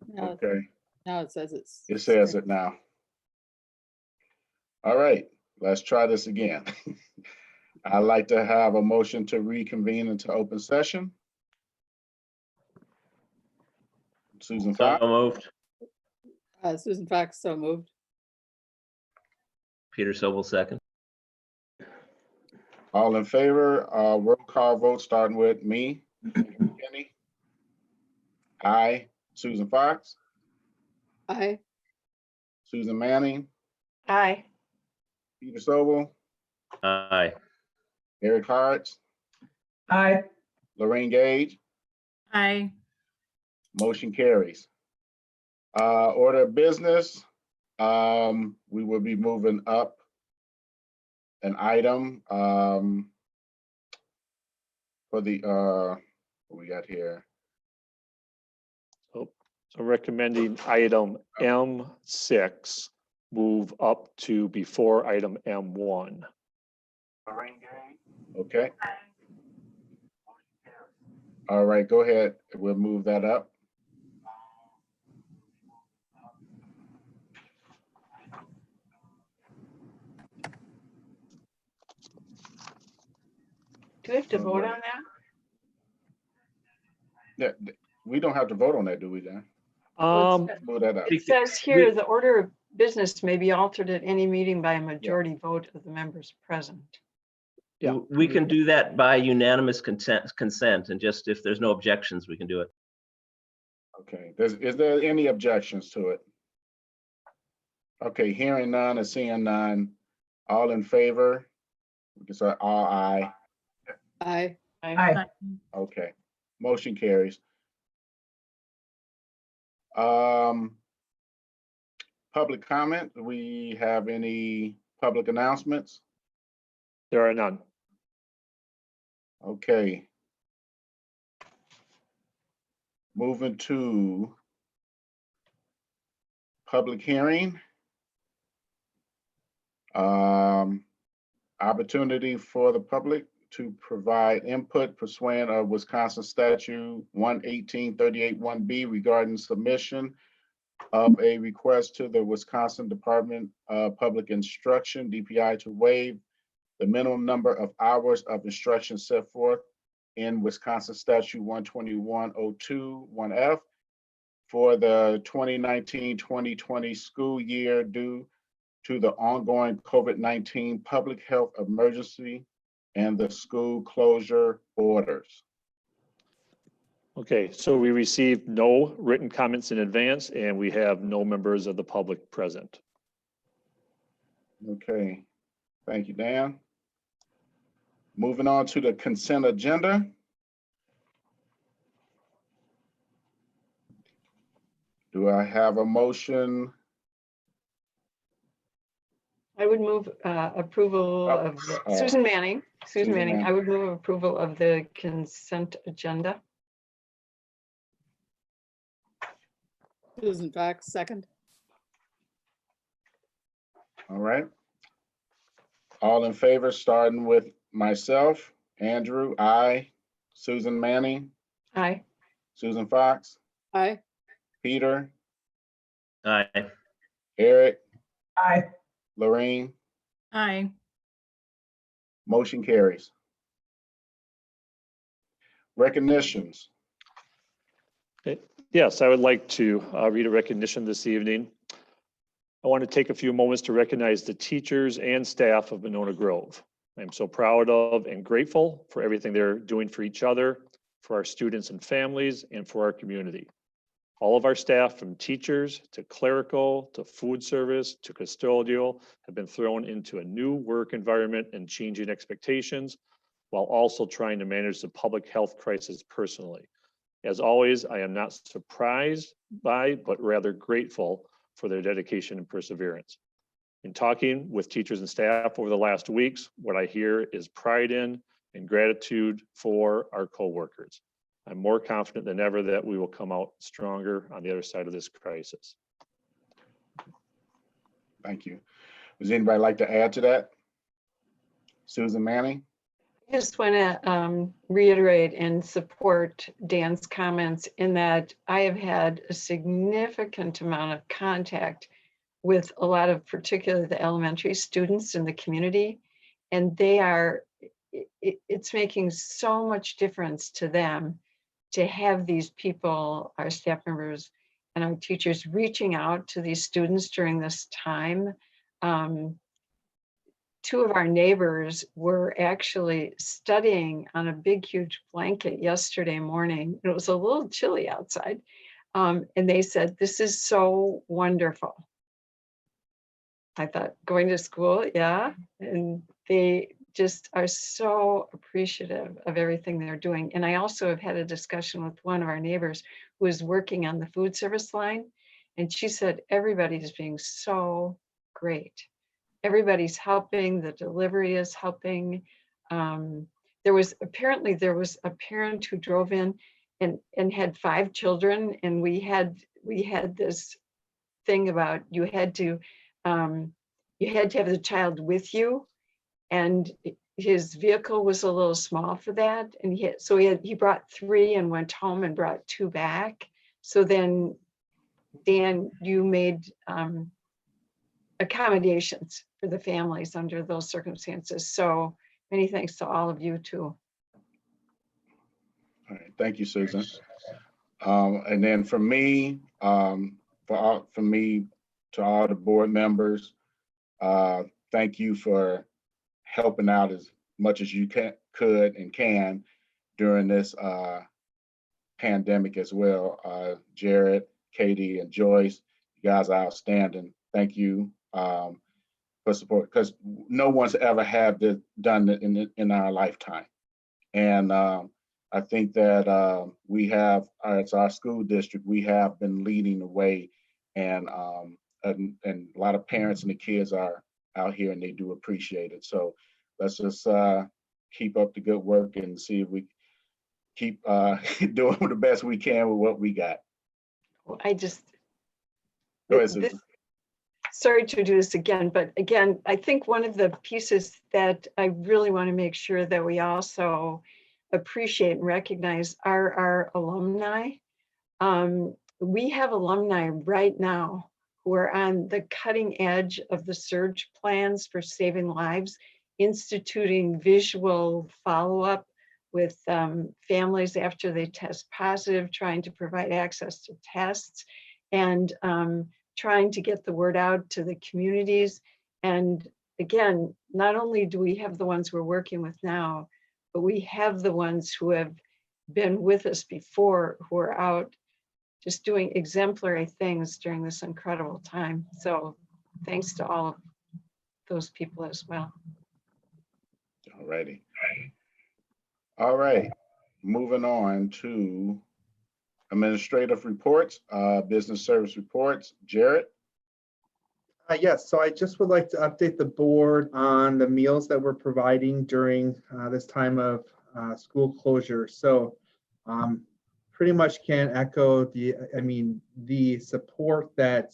No, Okay, now it says it's. it says it now. All right, let's try this again. I'd like to have a motion to reconvene into open session. Susan So Fox, moved. Susan Fox, so moved. Peter Sobel, second. all in favor, roll call vote starting with me. Kenny. Aye. Susan Fox, Aye. Susan Manning, Aye. Peter Sobel, Aye. Eric Hartz, Aye. Lorraine Gage, Aye. motion carries. Order of business, we will be moving up an item for the, what we got here? So recommending item M6 move up to before item M1. Okay. All right, go ahead. We'll move that up. Do we have to vote on that? Yeah, we don't have to vote on that, do we, Dan? Um, Move that up. It says here, the order of business may be altered at any meeting by a majority vote of the members present. Yeah. We can do that by unanimous consent, and just if there's no objections, we can do it. Okay, is there any objections to it? Okay, hearing none and seeing none, all in favor? We can say all aye. Aye. Aye. Okay, motion carries. Public comment, do we have any public announcements? there are none. Okay. Moving to public hearing. Opportunity for the public to provide input pursuant of Wisconsin Statute 11838(1)B regarding submission of a request to the Wisconsin Department of Public Instruction, DPI, to waive the minimum number of hours of instruction set forth in Wisconsin Statute 121.02(1)F for the 2019-2020 school year due to the ongoing COVID-19 public health emergency and the school closure orders. Okay, so we received no written comments in advance and we have no members of the public present. Okay, thank you, Dan. Moving on to the consent agenda. Do I have a motion? I would move approval of Susan Manning. Susan Manning, I would move approval of the consent agenda. Susan Fox, second. All right. All in favor, starting with myself, Andrew, aye. Susan Manning, Aye. Susan Fox, Aye. Peter, Aye. Eric, Aye. Lorraine, Aye. motion carries. Recognitions. Yes, I would like to read a recognition this evening. I want to take a few moments to recognize the teachers and staff of Monona Grove. I'm so proud of and grateful for everything they're doing for each other, for our students and families, and for our community. All of our staff, from teachers to clerical to food service to custodial, have been thrown into a new work environment and changing expectations, while also trying to manage the public health crisis personally. As always, I am not surprised by, but rather grateful for their dedication and perseverance. In talking with teachers and staff over the last weeks, what I hear is pride in and gratitude for our coworkers. I'm more confident than ever that we will come out stronger on the other side of this crisis. Thank you. Does anybody like to add to that? Susan Manning? I just want to reiterate and support Dan's comments in that I have had a significant amount of contact with a lot of particularly the elementary students in the community, and they are, it's making so much difference to them to have these people, our staff members and our teachers, reaching out to these students during this time. Two of our neighbors were actually studying on a big, huge blanket yesterday morning. It was a little chilly outside. And they said, "This is so wonderful." I thought, going to school, yeah. And they just are so appreciative of everything they're doing. And I also have had a discussion with one of our neighbors who is working on the food service line. And she said, everybody is being so great. Everybody's helping, the delivery is helping. There was a parent who drove in and had 5 children, and we had this thing about you had to have the child with you, and his vehicle was a little small for that, and he brought 3 and went home and brought 2 back. So then, Dan, you made accommodations for the families under those circumstances. So many thanks to all of you too. All right, thank you, Susan. And then for me, to all the board members, thank you for helping out as much as you could and can during this pandemic as well. Jared, Katie, and Joyce, you guys are outstanding. Thank you for support, because no one's ever had this done it in our lifetime. And I think that we have, as our school district, we have been leading the way, and a lot of parents and the kids are out here and they do appreciate it. So let's just keep up the good work and see if we keep doing the best we can with what we got. Well, I just, Go ahead, Susan. sorry to do this again, but again, I think one of the pieces that I really want to make sure that we also appreciate and recognize are our alumni. We have alumni right now who are on the cutting edge of the surge plans for saving lives, instituting visual follow-up with families after they test positive, trying to provide access to tests, and trying to get the word out to the communities. And again, not only do we have the ones we're working with now, but we have the ones who have been with us before, who are out just doing exemplary things during this incredible time. So thanks to all of those people as well. All righty. All right, moving on to administrative reports, business service reports. Jared? Yes, so I just would like to update the board on the meals that we're providing during this time of school closure. So pretty much can echo the support that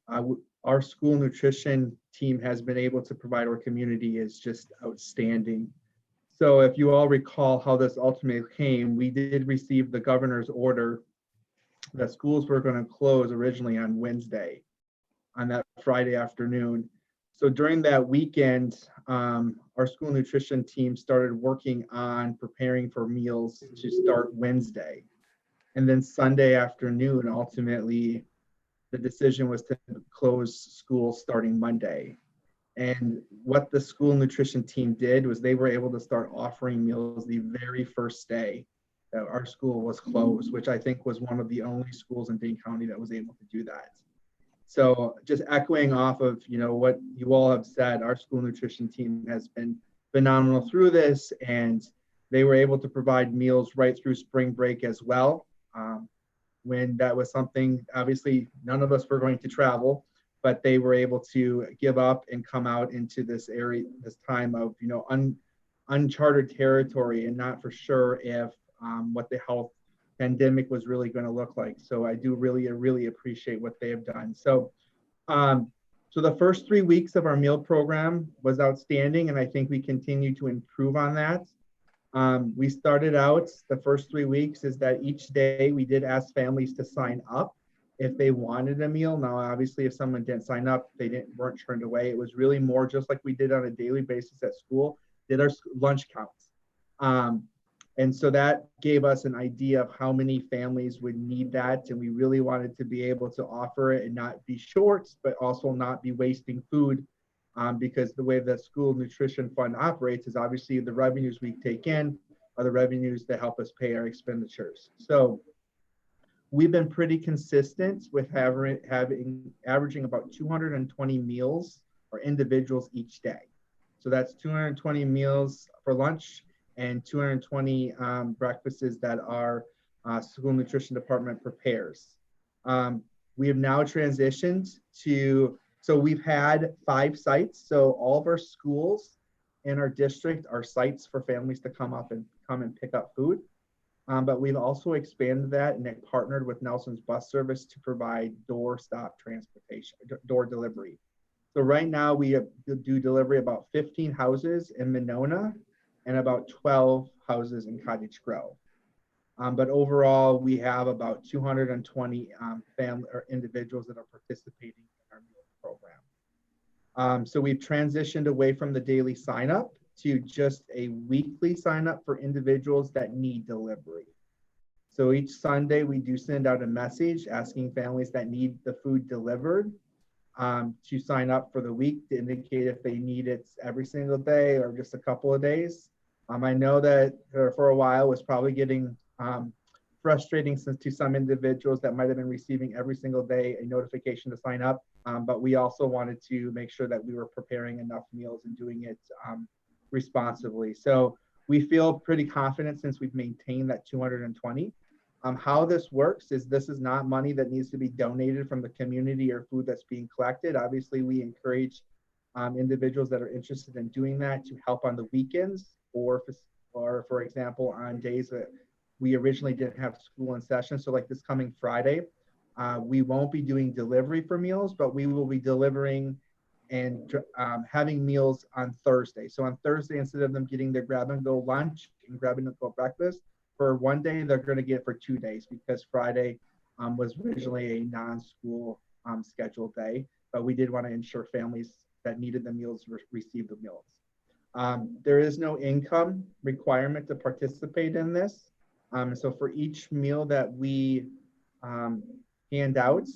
our school nutrition team has been able to provide our community is just outstanding. So if you all recall how this ultimately came, we did receive the governor's order that schools were going to close originally on Wednesday, on that Friday afternoon. So during that weekend, our school nutrition team started working on preparing for meals to start Wednesday. And then Sunday afternoon, ultimately, the decision was to close school starting Monday. And what the school nutrition team did was they were able to start offering meals the very first day that our school was closed, which I think was one of the only schools in Dane County that was able to do that. So just echoing off of what you all have said, our school nutrition team has been phenomenal through this, and they were able to provide meals right through spring break as well. When that was something, obviously none of us were going to travel, but they were able to give up and come out into this area, this time of uncharted territory, and not for sure if what the health pandemic was really going to look like. So I do really appreciate what they have done. So So the first 3 weeks of our meal program was outstanding, and I think we continue to improve on that. We started out the first 3 weeks is that each day we did ask families to sign up if they wanted a meal. Now, obviously, if someone didn't sign up, weren't turned away. It was really more just like we did on a daily basis at school, did our lunch counts. And so that gave us an idea of how many families would need that. And we really wanted to be able to offer it and not be short, but also not be wasting food. Because the way the school nutrition fund operates is obviously the revenues we take in are the revenues that help us pay our expenditures. So we've been pretty consistent with averaging about 220 meals for individuals each day. So that's 220 meals for lunch and 220 breakfasts that our school nutrition department prepares. We have now transitioned to, so we've had 5 sites. So all of our schools in our district are sites for families to come and pick up food. But we've also expanded that and partnered with Nelson's bus service to provide door-stop transportation, door delivery. So right now we do delivery about 15 houses in Monona and about 12 houses in Cottage Grove. But overall, we have about 220 family or individuals that are participating in our meal program. So we've transitioned away from the daily sign up to just a weekly sign up for individuals that need delivery. So each Sunday we do send out a message asking families that need the food delivered to sign up for the week to indicate if they need it every single day or just a couple of days. I know that for a while was probably getting frustrating to some individuals that might have been receiving every single day a notification to sign up. But we also wanted to make sure that we were preparing enough meals and doing it responsibly. So we feel pretty confident since we've maintained that 220. How this works is this is not money that needs to be donated from the community or food that's being collected. Obviously, we encourage individuals that are interested in doing that to help on the weekends or for example, on days that we originally didn't have school in session. So like this coming Friday, we won't be doing delivery for meals, but we will be delivering and having meals on Thursday. So on Thursday, instead of them getting their grab and go lunch and grab and go breakfast, for one day, they're going to get it for 2 days because Friday was originally a non-school scheduled day, but we did want to ensure families that needed the meals receive the meals. There is no income requirement to participate in this. So for each meal that we hand out,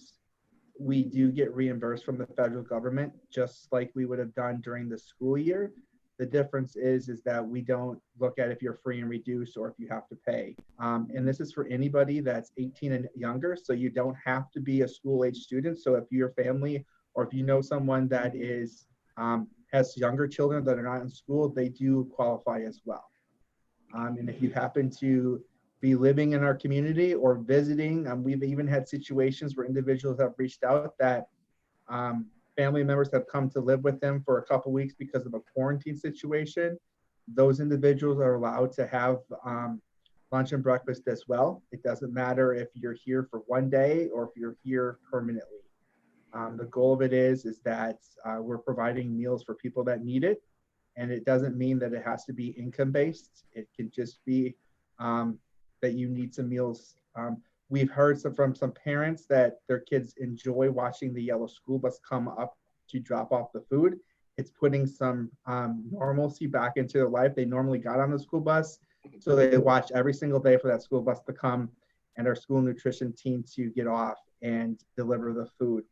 we do get reimbursed from the federal government, just like we would have done during the school year. The difference is that we don't look at if you're free and reduced or if you have to pay. And this is for anybody that's 18 and younger. So you don't have to be a school age student. So if your family or if you know someone that is has younger children that are not in school, they do qualify as well. And if you happen to be living in our community or visiting, we've even had situations where individuals have reached out that family members have come to live with them for a couple weeks because of a quarantine situation. Those individuals are allowed to have lunch and breakfast as well. It doesn't matter if you're here for one day or if you're here permanently. The goal of it is that we're providing meals for people that need it. And it doesn't mean that it has to be income-based. It can just be that you need some meals. We've heard from some parents that their kids enjoy watching the yellow school bus come up to drop off the food. It's putting some normalcy back into their life. They normally got on the school bus, so they watch every single day for that school bus to come and our school nutrition team to get off and deliver the food.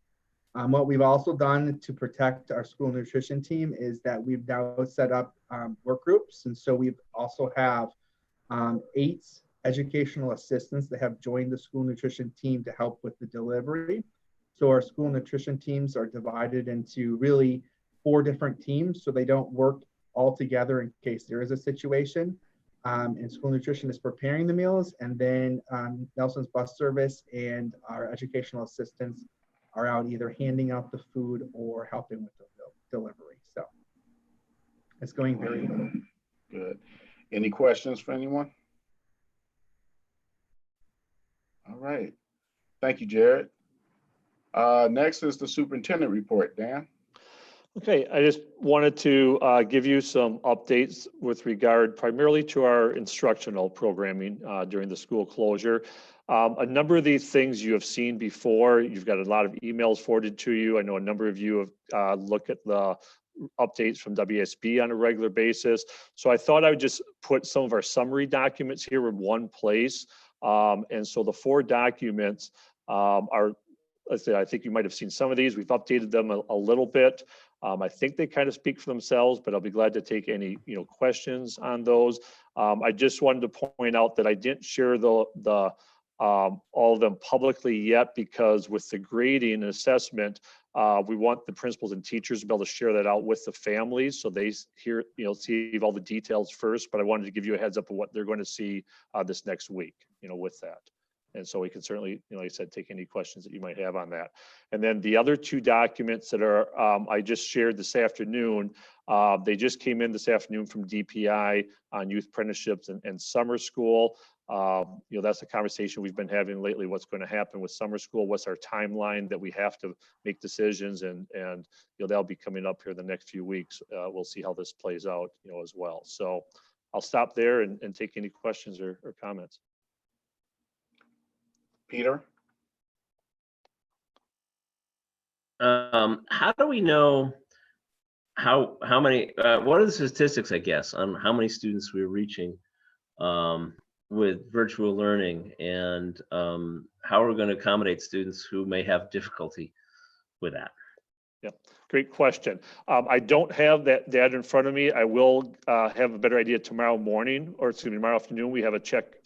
What we've also done to protect our school nutrition team is that we've now set up work groups. And so we also have 8 educational assistants that have joined the school nutrition team to help with the delivery. So our school nutrition teams are divided into really 4 different teams, so they don't work all together in case there is a situation. And school nutrition is preparing the meals, and then Nelson's bus service and our educational assistants are out either handing out the food or helping with the delivery. So it's going very well. Good. Any questions for anyone? All right. Thank you, Jared. Next is the superintendent report. Dan? Okay, I just wanted to give you some updates with regard primarily to our instructional programming during the school closure. A number of these things you have seen before. You've got a lot of emails forwarded to you. I know a number of you have looked at the updates from WSB on a regular basis. So I thought I would just put some of our summary documents here in one place. And so the 4 documents are, let's say, I think you might have seen some of these. We've updated them a little bit. I think they kind of speak for themselves, but I'll be glad to take any questions on those. I just wanted to point out that I didn't share all of them publicly yet, because with the grading and assessment, we want the principals and teachers to be able to share that out with the families, so they hear, see all the details first. But I wanted to give you a heads up of what they're going to see this next week, with that. And so we can certainly, like I said, take any questions that you might have on that. And then the other 2 documents that are, I just shared this afternoon, they just came in this afternoon from DPI on youth apprenticeships and summer school. That's a conversation we've been having lately. What's going to happen with summer school? What's our timeline that we have to make decisions? And that'll be coming up here the next few weeks. We'll see how this plays out, as well. So I'll stop there and take any questions or comments. Peter? How do we know how many, what are the statistics, I guess, on how many students we're reaching with virtual learning, and how are we going to accommodate students who may have difficulty with that? Yeah, great question. I don't have that data in front of me. I will have a better idea tomorrow morning, or excuse me, tomorrow afternoon. We have a check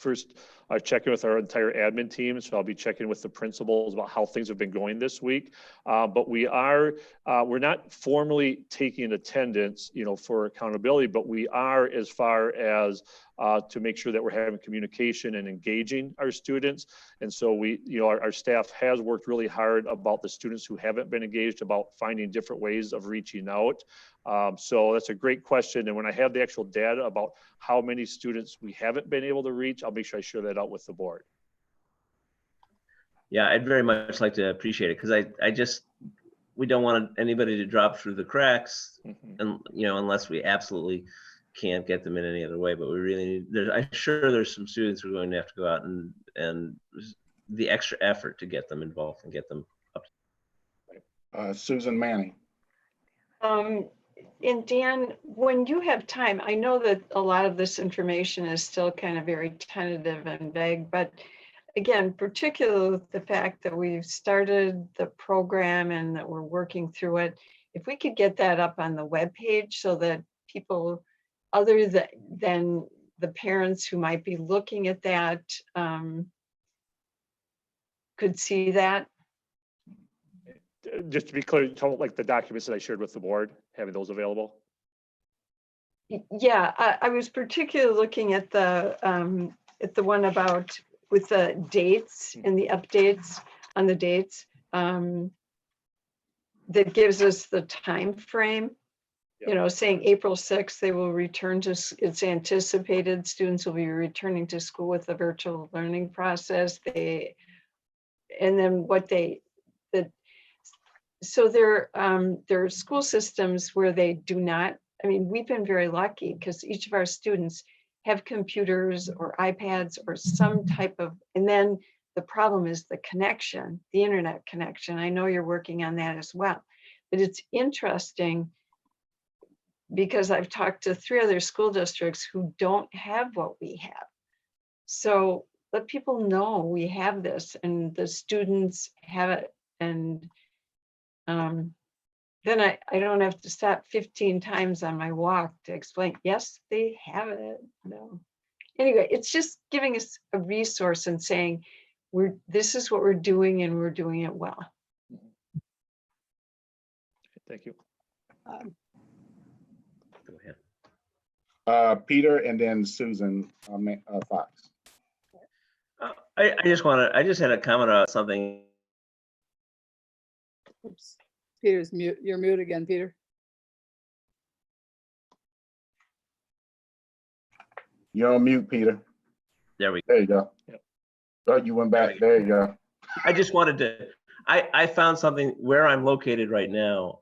with our entire admin team. So I'll be checking with the principals about how things have been going this week. But we're not formally taking attendance, for accountability, but we are, as far as to make sure that we're having communication and engaging our students. And so our staff has worked really hard about the students who haven't been engaged, about finding different ways of reaching out. So that's a great question. And when I have the actual data about how many students we haven't been able to reach, I'll make sure I share that out with the board. Yeah, I'd very much like to appreciate it, because we don't want anybody to drop through the cracks, and unless we absolutely can't get them in any other way. But we really need, I'm sure there's some students who are going to have to go out and the extra effort to get them involved and get them up. Susan Manning. And Dan, when you have time, I know that a lot of this information is still kind of very tentative and vague, but again, particularly with the fact that we've started the program and that we're working through it, if we could get that up on the webpage so that people other than the parents who might be looking at that could see that. Just to be clear, like the documents that I shared with the board, having those available? Yeah, I was particularly looking at the one about with the dates and the updates on the dates that gives us the time frame. Yep. Saying April 6th, they will return to, it's anticipated students will be returning to school with the virtual learning process. And then so there are school systems where they do not, we've been very lucky because each of our students have computers or iPads or some type of, and then the problem is the connection, the internet connection. I know you're working on that as well, but it's interesting because I've talked to 3 other school districts who don't have what we have. So let people know we have this and the students have it. And then I don't have to stop 15 times on my walk to explain, yes, they have it. No. Anyway, it's just giving us a resource and saying, this is what we're doing and we're doing it well. Thank you. Go ahead. Peter, and then Susan Fox. I just had a comment on something. Oops. Peter's mute. You're mute again, Peter. You're on mute, Peter. There we go. There you go. Yep. Oh, you went back. There you go. I just wanted to, I found something where I'm located right now.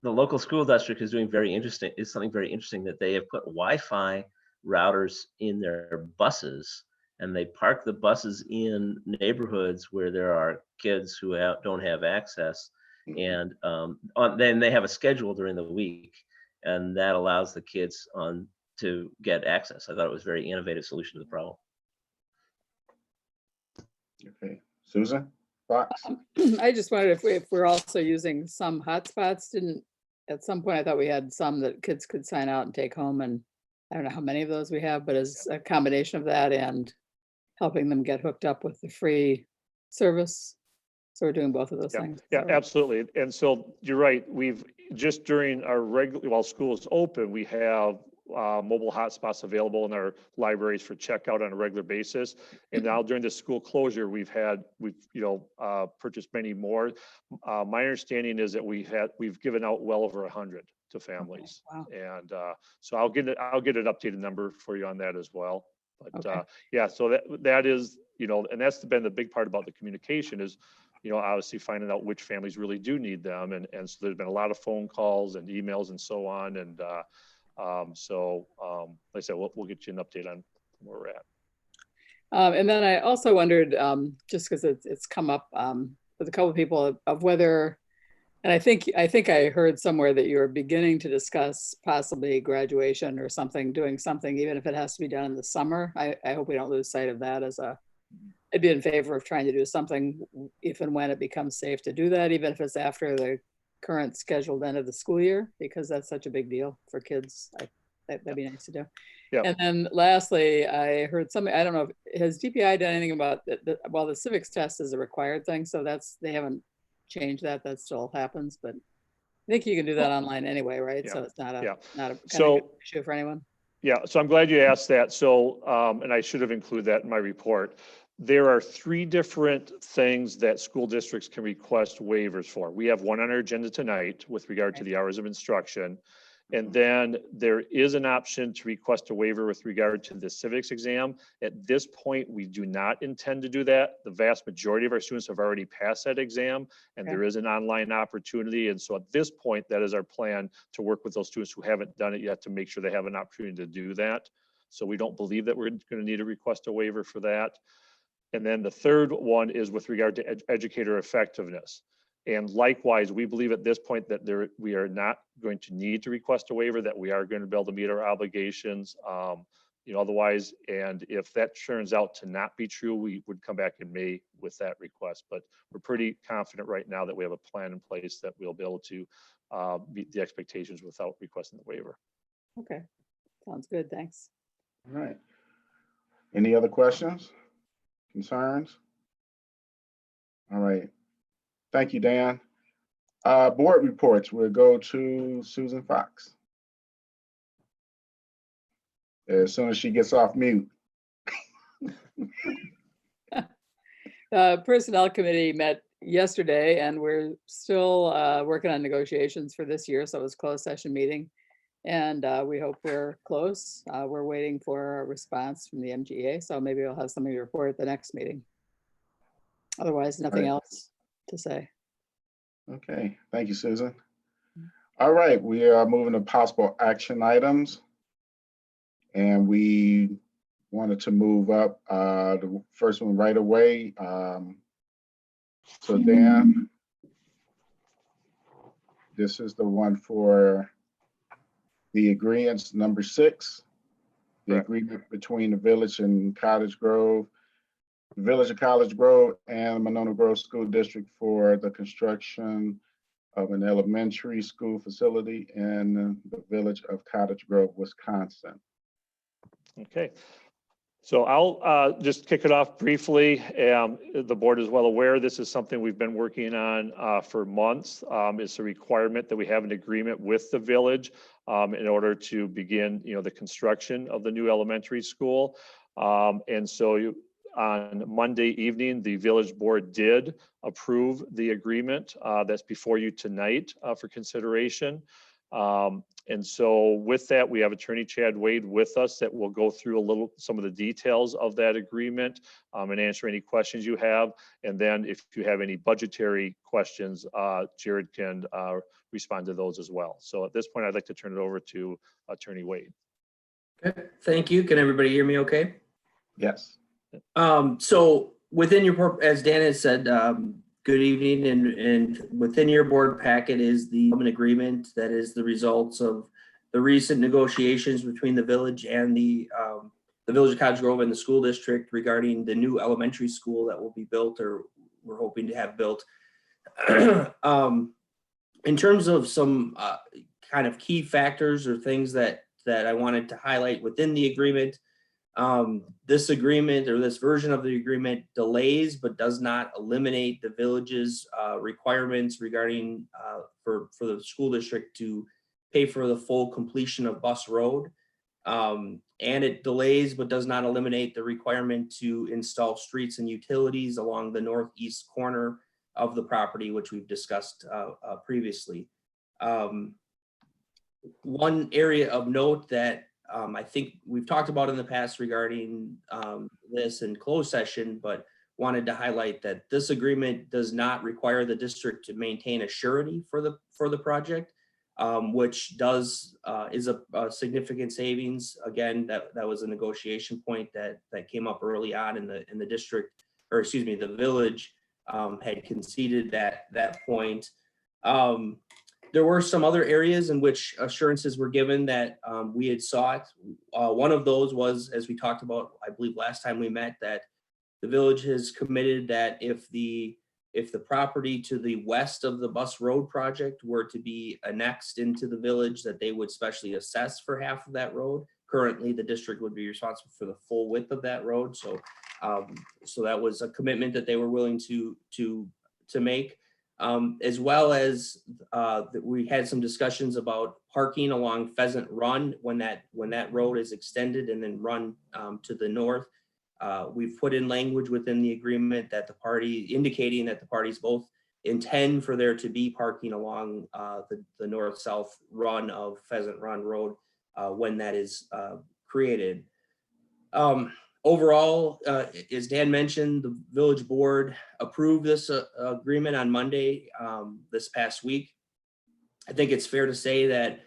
the local school district is doing something very interesting, that they have put Wi-Fi routers in their buses, and they park the buses in neighborhoods where there are kids who don't have access, and then they have a schedule during the week, and that allows the kids to get access. I thought it was a very innovative solution to the problem. Okay, Susan Fox? I just wondered if we're also using some hotspots. At some point, I thought we had some that kids could sign out and take home, and I don't know how many of those we have, but as a combination of that and helping them get hooked up with the free service. So we're doing both of those things. Yeah, absolutely. And so you're right. We've just during our while school is open, we have mobile hotspots available in our libraries for checkout on a regular basis. And now during the school closure, we've purchased many more. My understanding is that we've given out well over 100 to families. Okay, wow. And so I'll get an updated number for you on that as well. But Okay. yeah, so that is, and that's been the big part about the communication is, obviously finding out which families really do need them. And so there's been a lot of phone calls and emails and so on. And like I said, we'll get you an update on where we're at. And then I also wondered, just because it's come up with a couple of people, of whether, and I think I heard somewhere that you were beginning to discuss possibly graduation or something, doing something, even if it has to be done in the summer. I hope we don't lose sight of that I'd be in favor of trying to do something if and when it becomes safe to do that, even if it's after the current scheduled end of the school year, because that's such a big deal for kids. That'd be nice to do. Yeah. And then lastly, I heard something, I don't know, has DPI done anything about well, the civics test is a required thing, so they haven't changed that still happens, but I think you can do that online anyway, right? Yeah. So it's not a kind So- of issue for anyone. Yeah, so I'm glad you asked that. So, and I should have included that in my report. There are 3 different things that school districts can request waivers for. We have one on our agenda tonight with regard to the hours of instruction. And then there is an option to request a waiver with regard to the civics exam. At this point, we do not intend to do that. The vast majority of our students have already passed that exam, and there is an online opportunity. And so at this point, that is our plan, to work with those students who haven't done it yet to make sure they have an opportunity to do that. So we don't believe that we're going to need to request a waiver for that. And then the third one is with regard to educator effectiveness. And likewise, we believe at this point that we are not going to need to request a waiver, that we are going to be able to meet our obligations. Otherwise, and if that turns out to not be true, we would come back in May with that request. But we're pretty confident right now that we have a plan in place that we'll be able to meet the expectations without requesting the waiver. Okay, sounds good, thanks. All right. Any other questions, concerns? All right. Thank you, Dan. Board reports, we'll go to Susan Fox. As soon as she gets off mute. The Personnel Committee met yesterday, and we're still working on negotiations for this year, so it was a closed session meeting. And we hope we're close. We're waiting for a response from the MGA, so maybe we'll have something to report at the next meeting. Otherwise, nothing else to say. Okay, thank you, Susan. All right, we are moving to possible action items. And we wanted to move up the first one right away. So Dan, this is the one for the agreements number 6, the agreement between the Village and Cottage Grove, the Village of College Grove and Monona Grove School District for the construction of an elementary school facility in the Village of Cottage Grove, Wisconsin. Okay, so I'll just kick it off briefly. The board is well aware this is something we've been working on for months. It's a requirement that we have an agreement with the village in order to begin, the construction of the new elementary school. And so on Monday evening, the village board did approve the agreement that's before you tonight for consideration. And so with that, we have Attorney Chad Wade with us that will go through some of the details of that agreement and answer any questions you have. And then if you have any budgetary questions, Jared can respond to those as well. So at this point, I'd like to turn it over to Attorney Wade. Okay, thank you. Can everybody hear me okay? Yes. So within your, as Dan has said, good evening, and within your board packet is the agreement that is the results of the recent negotiations between the village and the Village of Cottage Grove and the school district regarding the new elementary school that will be built, or we're hoping to have built. In terms of some kind of key factors or things that I wanted to highlight within the agreement, this agreement, or this version of the agreement, delays but does not eliminate the village's requirements regarding for the school district to pay for the full completion of Bus Road. And it delays but does not eliminate the requirement to install streets and utilities along the northeast corner of the property, which we've discussed previously. One area of note that I think we've talked about in the past regarding this in closed session, but wanted to highlight that this agreement does not require the district to maintain a surety for the project, which is a significant savings. Again, that was a negotiation point that came up early on in the district, or excuse me, the village had conceded that point. There were some other areas in which assurances were given that we had sought. One of those was, as we talked about, I believe last time we met, that the village has committed that if the property to the west of the Bus Road project were to be annexed into the village, that they would specially assess for half of that road. Currently, the district would be responsible for the full width of that road. So that was a commitment that they were willing to make. As well as we had some discussions about parking along Pheasant Run when that road is extended and then run to the north. We've put in language within the agreement that indicating that the parties both intend for there to be parking along the north-south run of Pheasant Run Road when that is created. Overall, as Dan mentioned, the village board approved this agreement on Monday this past week. I think it's fair to say that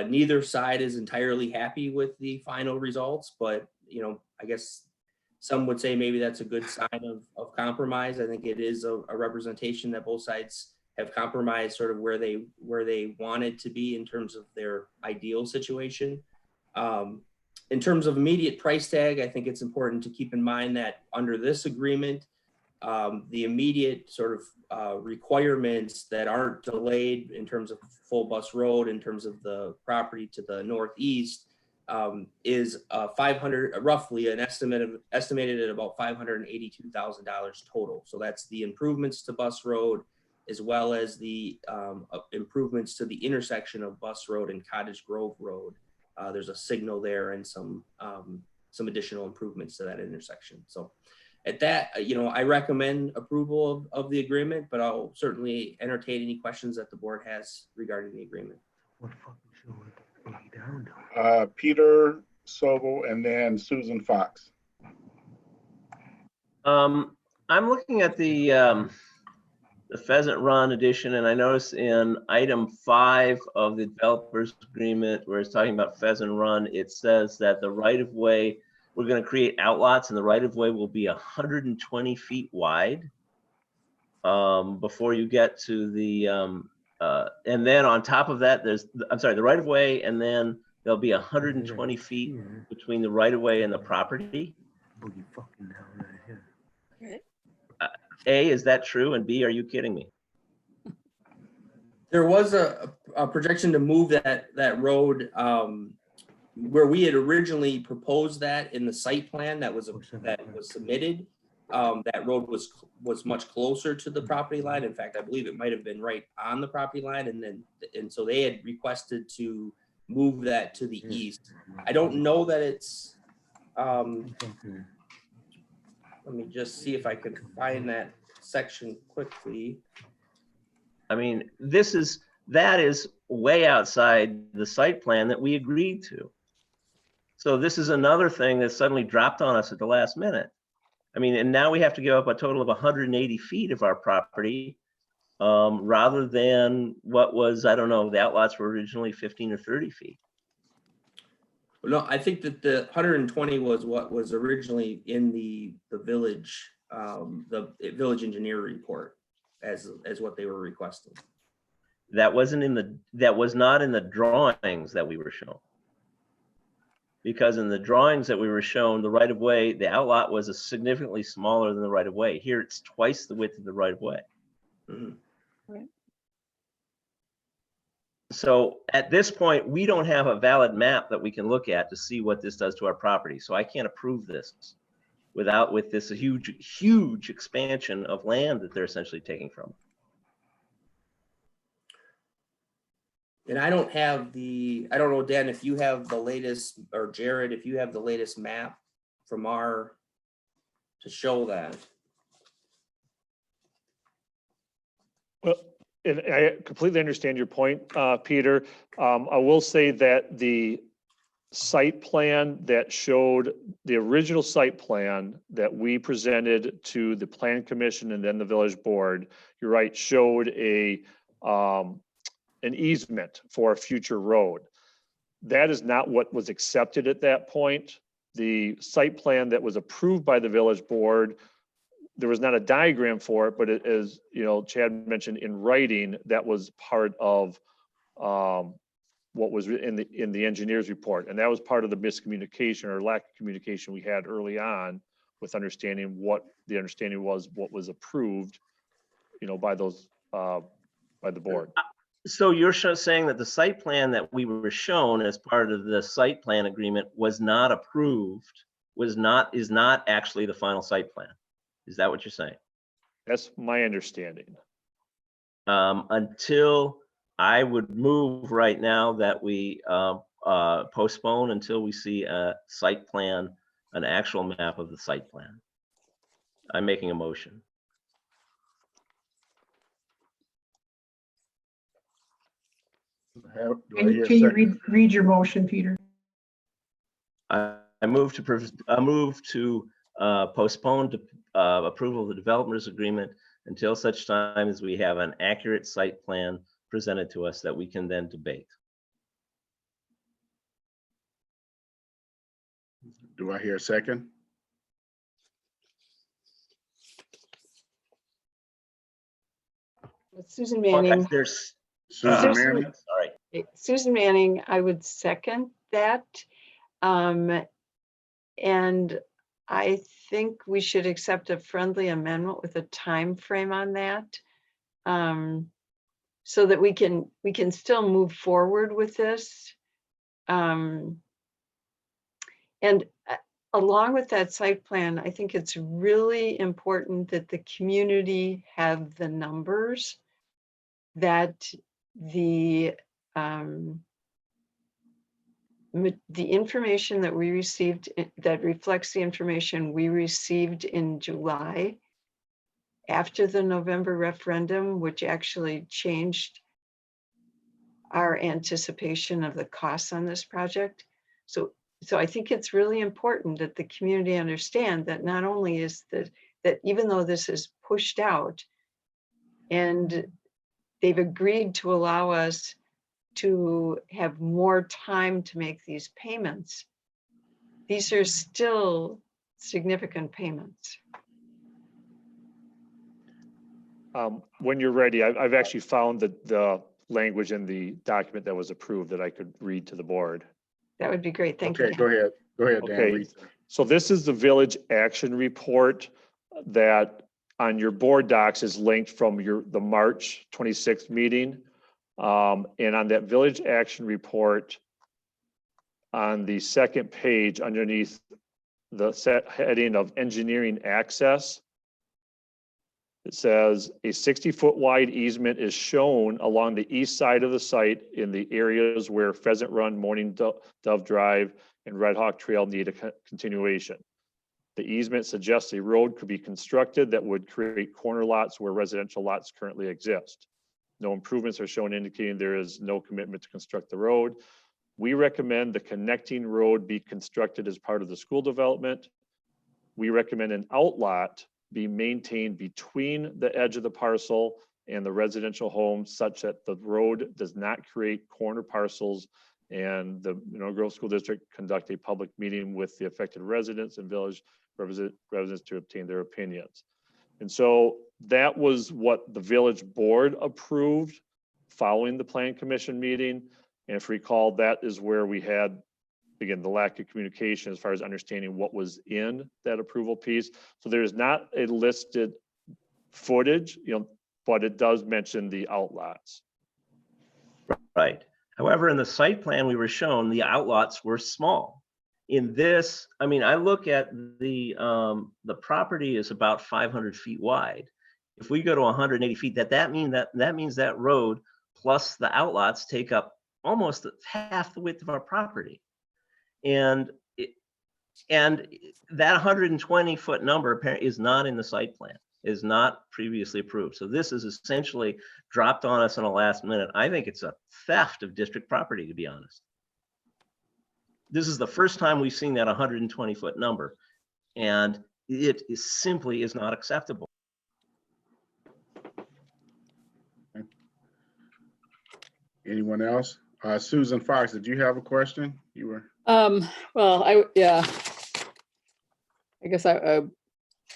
neither side is entirely happy with the final results, but I guess some would say maybe that's a good sign of compromise. I think it is a representation that both sides have compromised sort of where they wanted to be in terms of their ideal situation. In terms of immediate price tag, I think it's important to keep in mind that under this agreement, the immediate sort of requirements that aren't delayed in terms of full Bus Road, in terms of the property to the northeast, is roughly an estimated at about $582,000 total. So that's the improvements to Bus Road, as well as the improvements to the intersection of Bus Road and Cottage Grove Road. There's a signal there and some additional improvements to that intersection. So at that, I recommend approval of the agreement, but I'll certainly entertain any questions that the board has regarding the agreement. Peter Sobel and then Susan Fox. I'm looking at the Pheasant Run edition, and I notice in item 5 of the developers agreement, where it's talking about Pheasant Run, it says that the right-of-way, we're going to create outlots, and the right-of-way will be 120 feet wide before you get to the, and then on top of that, the right-of-way, and then there'll be 120 feet between the right-of-way and the property. A, is that true? And B, are you kidding me? There was a projection to move that road where we had originally proposed that in the site plan that was submitted. That road was much closer to the property line. In fact, I believe it might have been right on the property line, and so they had requested to move that to the east. I don't know that it's. Let me just see if I can find that section quickly. I mean, this is that is way outside the site plan that we agreed to. So this is another thing that suddenly dropped on us at the last minute. I mean, and now we have to give up a total of 180 feet of our property, rather than what was, I don't know, the outlots were originally 15 or 30 feet. No, I think that the 120 was what was originally in the village, the village engineer report as what they were requesting. That was not in the drawings that we were shown. Because in the drawings that we were shown, the right of way, the outlot was significantly smaller than the right of way. Here it's twice the width of the right of way. Mm-hmm. Right. So at this point, we don't have a valid map that we can look at to see what this does to our property. So I can't approve this with this huge expansion of land that they're essentially taking from. And I don't know, Dan, if you have the latest, or Jared, if you have the latest map from to show that. Well, and I completely understand your point, Peter. I will say that the site plan that showed the original site plan that we presented to the Plan Commission and then the village board, you're right, showed an easement for a future road. That is not what was accepted at that point. The site plan that was approved by the village board, there was not a diagram for it, but it is, you know, Chad mentioned in writing, that was part of what was in the engineer's report. And that was part of the miscommunication or lack of communication we had early on with understanding what the understanding was, what was approved, you know, by those, by the board. So you're saying that the site plan that we were shown as part of the site plan agreement was not approved, is not actually the final site plan. Is that what you're saying? That's my understanding. Until I would move right now that we postpone until we see a site plan, an actual map of the site plan. I'm making a motion. Do I Can hear a can you second? read your motion, Peter? I move to postpone to approval of the developers agreement until such time as we have an accurate site plan presented to us that we can then debate. Do I hear a second? Susan Manning. There's Susan Susan- Manning? sorry. Susan Manning, I would second that. And I think we should accept a friendly amendment with a time frame on that. So that we can still move forward with this. And along with that site plan, I think it's really important that the community have the numbers that the information that we received that reflects the information we received in July after the November referendum, which actually changed our anticipation of the costs on this project. So I think it's really important that the community understand that not only is that even though this is pushed out and they've agreed to allow us to have more time to make these payments, these are still significant payments. When you're ready, I've actually found the language in the document that was approved that I could read to the board. That would be great. Thank you. Okay, go ahead. Go ahead, Dan. Okay. Read. So this is the village action report that on your board docs is linked from the March 26th meeting. And on that village action report, on the second page underneath the set heading of engineering access, it says a 60-foot wide easement is shown along the east side of the site in the areas where Pheasant Run, Morning Dove Drive, and Red Hawk Trail need a continuation. The easement suggests a road could be constructed that would create corner lots where residential lots currently exist. No improvements are shown indicating there is no commitment to construct the road. We recommend the connecting road be constructed as part of the school development. We recommend an outlot be maintained between the edge of the parcel and the residential home such that the road does not create corner parcels, and the Grove School District conduct a public meeting with the affected residents and village residents to obtain their opinions. And so that was what the village board approved following the plan commission meeting. And if you recall, that is where we had, again, the lack of communication as far as understanding what was in that approval piece. So there's not a listed footage, but it does mention the outlots. Right. However, in the site plan we were shown, the outlots were small. In this, I mean, I look at the property is about 500 feet wide. If we go to 180 feet, that means that road plus the outlots take up almost half the width of our property. And that 120-foot number is not in the site plan, is not previously approved. So this is essentially dropped on us in the last minute. I think it's a theft of district property, to be honest. This is the first time we've seen that 120-foot number, and it simply is not acceptable. Anyone else? Susan Fox, did you have a question? You were. Well, I guess I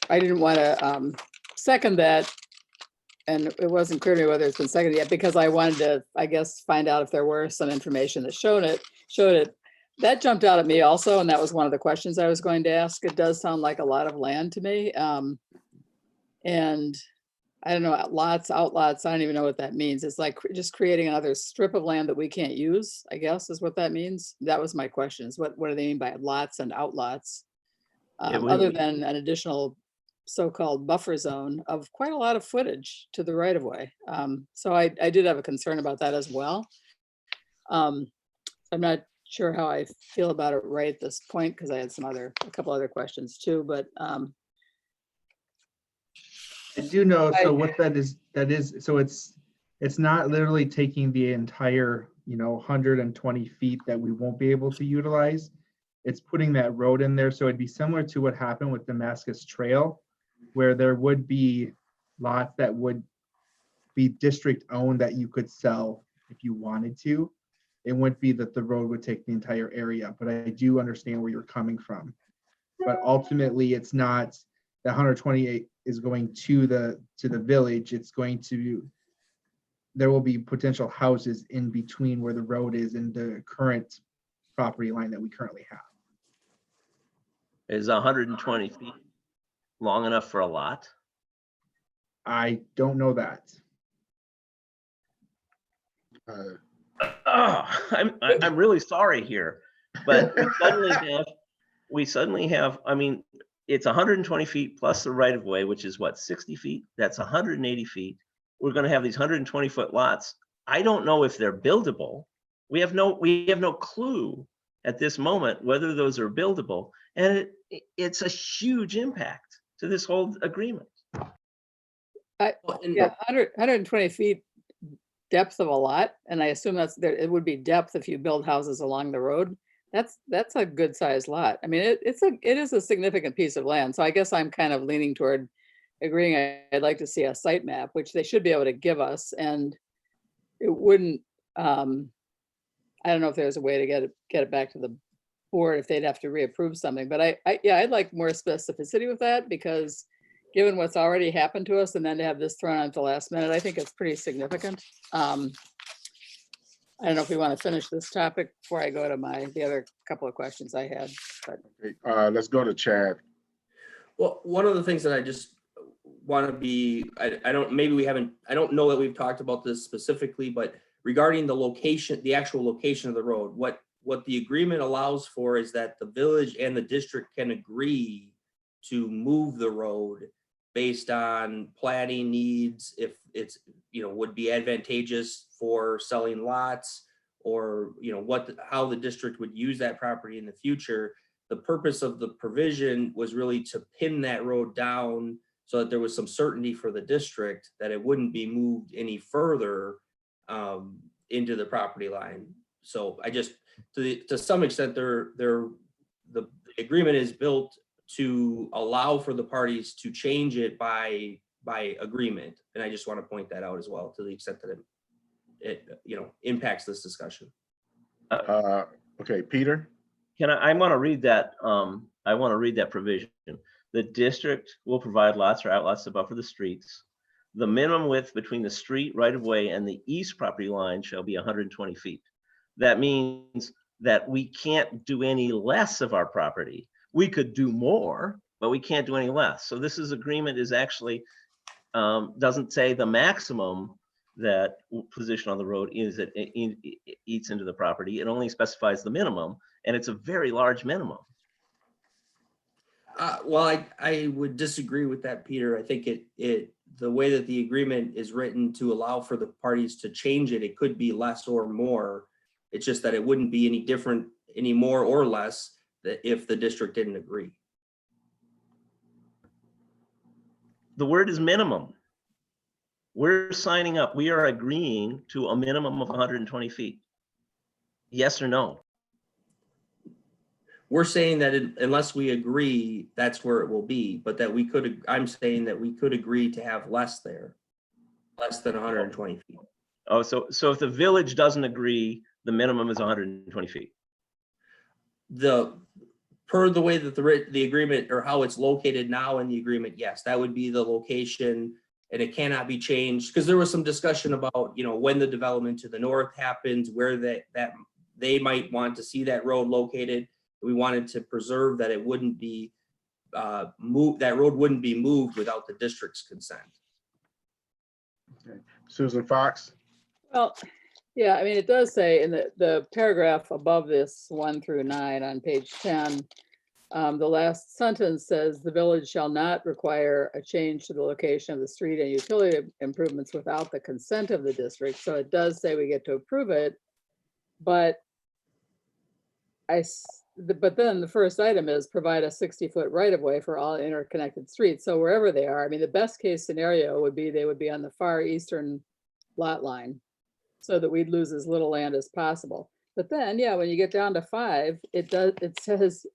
didn't want to second that, and it wasn't clear to me whether it's been seconded yet, because I wanted to, I guess, find out if there were some information that showed it. That jumped out at me also, and that was one of the questions I was going to ask. It does sound like a lot of land to me. And I don't know, outlots, I don't even know what that means. It's like just creating another strip of land that we can't use, I guess is what that means. That was my question, is what do they mean by lots and outlots? Other than an additional so-called buffer zone of quite a lot of footage to the right of way. So I did have a concern about that as well. I'm not sure how I feel about it right at this point, because I had a couple other questions too, but I do know, so what that is, so it's not literally taking the entire, 120 feet that we won't be able to utilize. It's putting that road in there. So it'd be similar to what happened with Damascus Trail, where there would be lots that would be district owned that you could sell if you wanted to. It wouldn't be that the road would take the entire area, but I do understand where you're coming from. But ultimately, it's not, the 128 is going to the village. It's going to, there will be potential houses in between where the road is and the current property line that we currently have. Is 120 feet long enough for a lot? I don't know that. I'm really sorry here, but we suddenly have, I mean, it's 120 feet plus the right of way, which is what, 60 feet? That's 180 feet. We're going to have these 120-foot lots. I don't know if they're buildable. We have no clue at this moment whether those are buildable, and it's a huge impact to this whole agreement. yeah, 120 feet depth of a lot, and I assume that's there. It would be depth if you build houses along the road. That's a good sized lot. I mean, it is a significant piece of land. So I guess I'm kind of leaning toward agreeing. I'd like to see a site map, which they should be able to give us, and it wouldn't. I don't know if there's a way to get it back to the board if they'd have to reapprove something. But I'd like more specificity with that, because given what's already happened to us, and then to have this thrown out at the last minute, I think it's pretty significant. I don't know if we want to finish this topic before I go to the other couple of questions I had. But Okay, let's go to Chad. Well, one of the things that I just want to be, I don't know that we've talked about this specifically, but regarding the location, the actual location of the road, what the agreement allows for is that the village and the district can agree to move the road based on planning needs, if it's, would be advantageous for selling lots, or, how the district would use that property in the future. The purpose of the provision was really to pin that road down so that there was some certainty for the district that it wouldn't be moved any further into the property line. So I just, to some extent, the agreement is built to allow for the parties to change it by agreement. And I just want to point that out as well, to the extent that it impacts this discussion. Okay, Peter? I want to read that. I want to read that provision. The district will provide lots or outlots to buffer the streets. The minimum width between the street right of way and the east property line shall be 120 feet. That means that we can't do any less of our property. We could do more, but we can't do any less. So this agreement is actually doesn't say the maximum that position on the road is that it eats into the property. It only specifies the minimum, and it's a very large minimum. Well, I would disagree with that, Peter. I think the way that the agreement is written to allow for the parties to change it, it could be less or more. It's just that it wouldn't be any different, any more or less, if the district didn't agree. The word is minimum. We're signing up. We are agreeing to a minimum of 120 feet. Yes or no? We're saying that unless we agree, that's where it will be, but that we could, I'm saying that we could agree to have less there, less than 120 feet. Oh, so if the village doesn't agree, the minimum is 120 feet. Per the way that the agreement, or how it's located now in the agreement, yes, that would be the location, and it cannot be changed, because there was some discussion about, when the development to the north happens, where that they might want to see that road located. We wanted to preserve that it wouldn't be moved, that road wouldn't be moved without the district's consent. Okay. Susan Fox? Well, yeah, I mean, it does say in the paragraph above this 1 through 9 on page 10, the last sentence says the village shall not require a change to the location of the street and utility improvements without the consent of the district. So it does say we get to approve it, but but then the first item is provide a 60-foot right-of-way for all interconnected streets. So wherever they are, I mean, the best case scenario would be they would be on the far eastern lot line, so that we'd lose as little land as possible. But then, yeah, when you get down to 5, it says,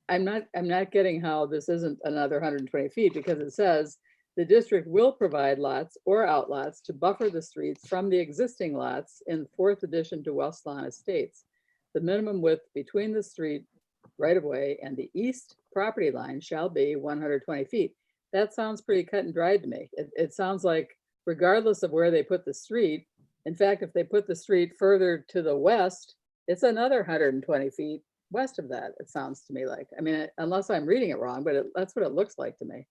I'm not getting how this isn't another 120 feet, because it says the district will provide lots or outlots to buffer the streets from the existing lots in 4th addition to West Lawn Estates. The minimum width between the street right of way and the east property line shall be 120 feet. That sounds pretty cut and dried to me. It sounds like regardless of where they put the street, in fact, if they put the street further to the west, it's another 120 feet west of that, it sounds to me like. I mean, unless I'm reading it wrong, but that's what it looks like to me.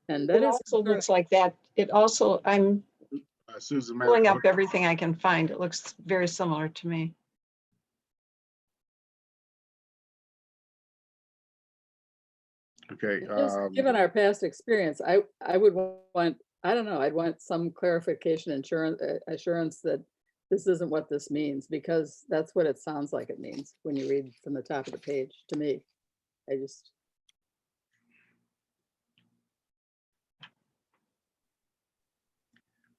And that It is also looks like that. It also, I'm Susan. pulling up everything I can find. It looks very similar to me. Okay. just given our past experience, I would want, I don't know, I'd want some clarification, assurance that this isn't what this means, because that's what it sounds like it means when you read from the top of the page to me.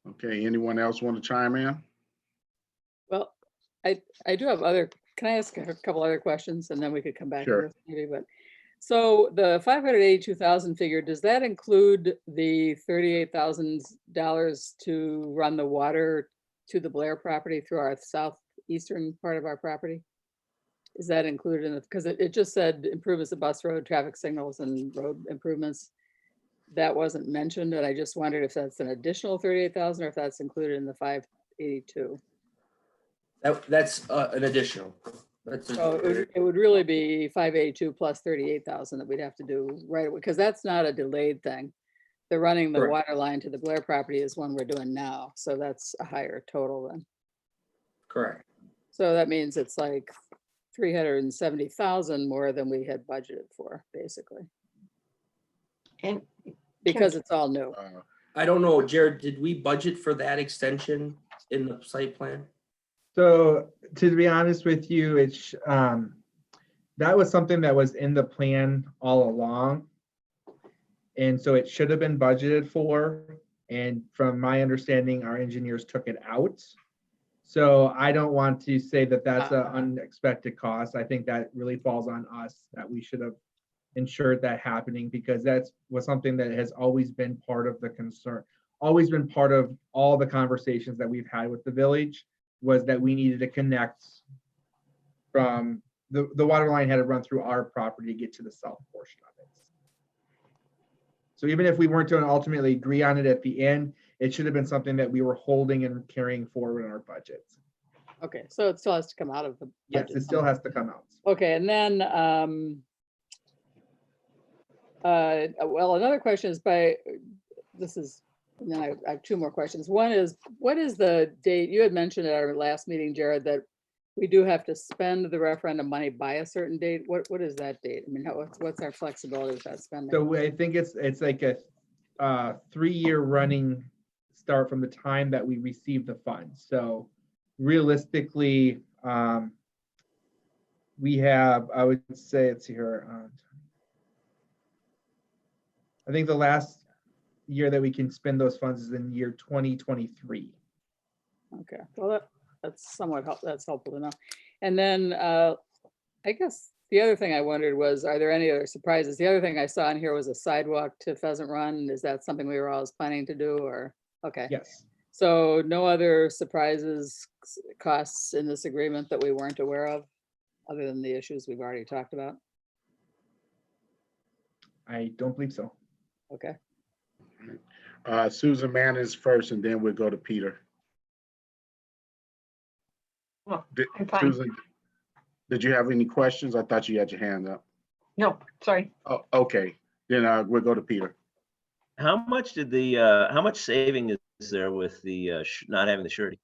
Okay, anyone else want to chime in? Well, I do have can I ask a couple other questions and then we could come back to Sure. this maybe, but. So the 582,000 figure, does that include the $38,000 to run the water to the Blair property through our southeastern part of our property? Is that included in it? Because it just said improvements of bus road, traffic signals and road improvements. That wasn't mentioned, and I just wondered if that's an additional 38,000 or if that's included in the 582. That's an additional. So it would really be 582 plus 38,000 that we'd have to do right away, because that's not a delayed thing. The running the Correct. water line to the Blair property is one we're doing now, so that's a higher total then. Correct. So that means it's like 370,000 more than we had budgeted for, basically, And because it's all new. I don't know, Jared, did we budget for that extension in the site plan? So to be honest with you, it's that was something that was in the plan all along. And so it should have been budgeted for. And from my understanding, our engineers took it out. So I don't want to say that that's an unexpected cost. I think that really falls on us, that we should have ensured that happening, because that's was something that has always been part of the concern, always been part of all the conversations that we've had with the village, was that we needed to connect from the water line had to run through our property to get to the south portion of it. So even if we weren't going to ultimately agree on it at the end, it should have been something that we were holding and carrying forward in our budgets. Okay, so it still has to come out of the Yes, budget it still somehow. has to come out. Okay, and then, well, another question is and then I have two more questions. One is, what is the date? You had mentioned at our last meeting, Jared, that we do have to spend the referendum money by a certain date. What is that date? I mean, what's our flexibility with that spending? So I think it's like a 3-year running start from the time that we receive the funds. So realistically, we have, I would say, it's here. I think the last year that we can spend those funds is in year 2023. Okay, well, that's somewhat that's helpful to know. And then I guess the other thing I wondered was, are there any other surprises? The other thing I saw in here was a sidewalk to Pheasant Run. Is that something we were always planning to do, or? Okay. Yes. So no other surprises, costs in this agreement that we weren't aware of, other than the issues we've already talked about? I don't believe so. Okay. Susan Mann is first, and then we'll go to Peter. Well, Did- I'm fine. Susan, did you have any questions? I thought you had your hand up. No, sorry. Oh, okay. Then we'll go to Peter. How much did the, how much saving is there with the not having the surety?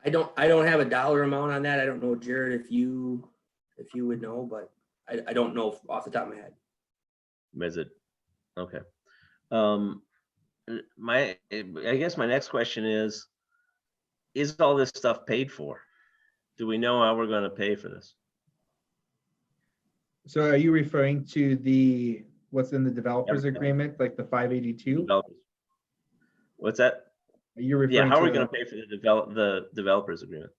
I don't have a dollar amount on that. I don't know, Jared, if you would know, but I don't know off the top of my head. Is it? Okay. I guess my next question is all this stuff paid for? Do we know how we're going to pay for this? So are you referring to what's in the developers Yeah. agreement, like the 582? Developers. What's that? Are you referring Yeah, how are we to going to pay for the developers agreement?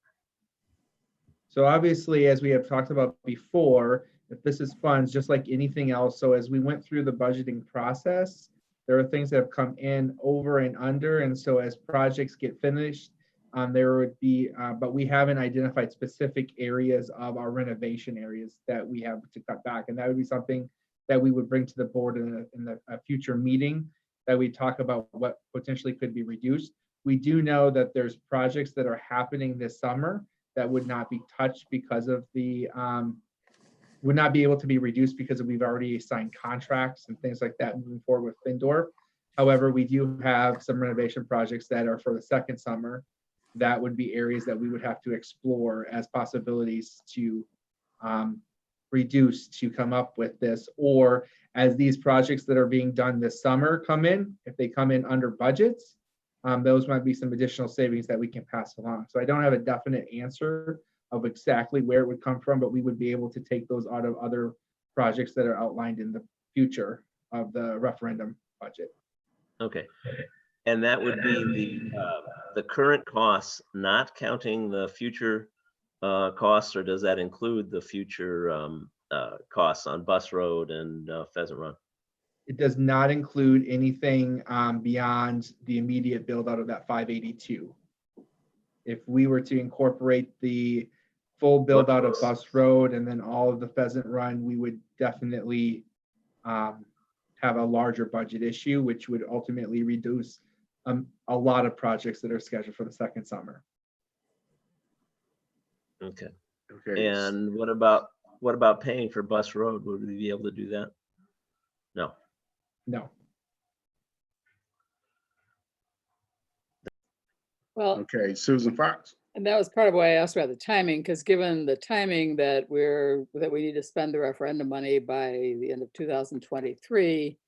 So obviously, as we have talked about before, if this is funds, just like anything else, so as we went through the budgeting process, there are things that have come in over and under. And so as projects get finished, there would be, but we haven't identified specific areas of our renovation areas that we have to cut back. And that would be something that we would bring to the board in a future meeting, that we talk about what potentially could be reduced. We do know that there's projects that are happening this summer that would not be touched because of would not be able to be reduced because we've already signed contracts and things like that moving forward with Findor. However, we do have some renovation projects that are for the second summer. That would be areas that we would have to explore as possibilities to reduce to come up with this, or as these projects that are being done this summer come in, if they come in under budgets, those might be some additional savings that we can pass along. So I don't have a definite answer of exactly where it would come from, but we would be able to take those out of other projects that are outlined in the future of the referendum budget. Okay. And that would be the current costs, not counting the future costs, or does that include the future costs on Bus Road and Pheasant Run? It does not include anything beyond the immediate build out of that 582. If we were to incorporate the full build out of Bus Road and then all of the Pheasant Run, we would definitely have a larger budget issue, which would ultimately reduce a lot of projects that are scheduled for the second summer. Okay. Okay. And what about paying for Bus Road? Would we be able to do that? No. No. Well, Okay, Susan Fox. and that was part of why I asked about the timing, because given the timing that we need to spend the referendum money by the end of 2023,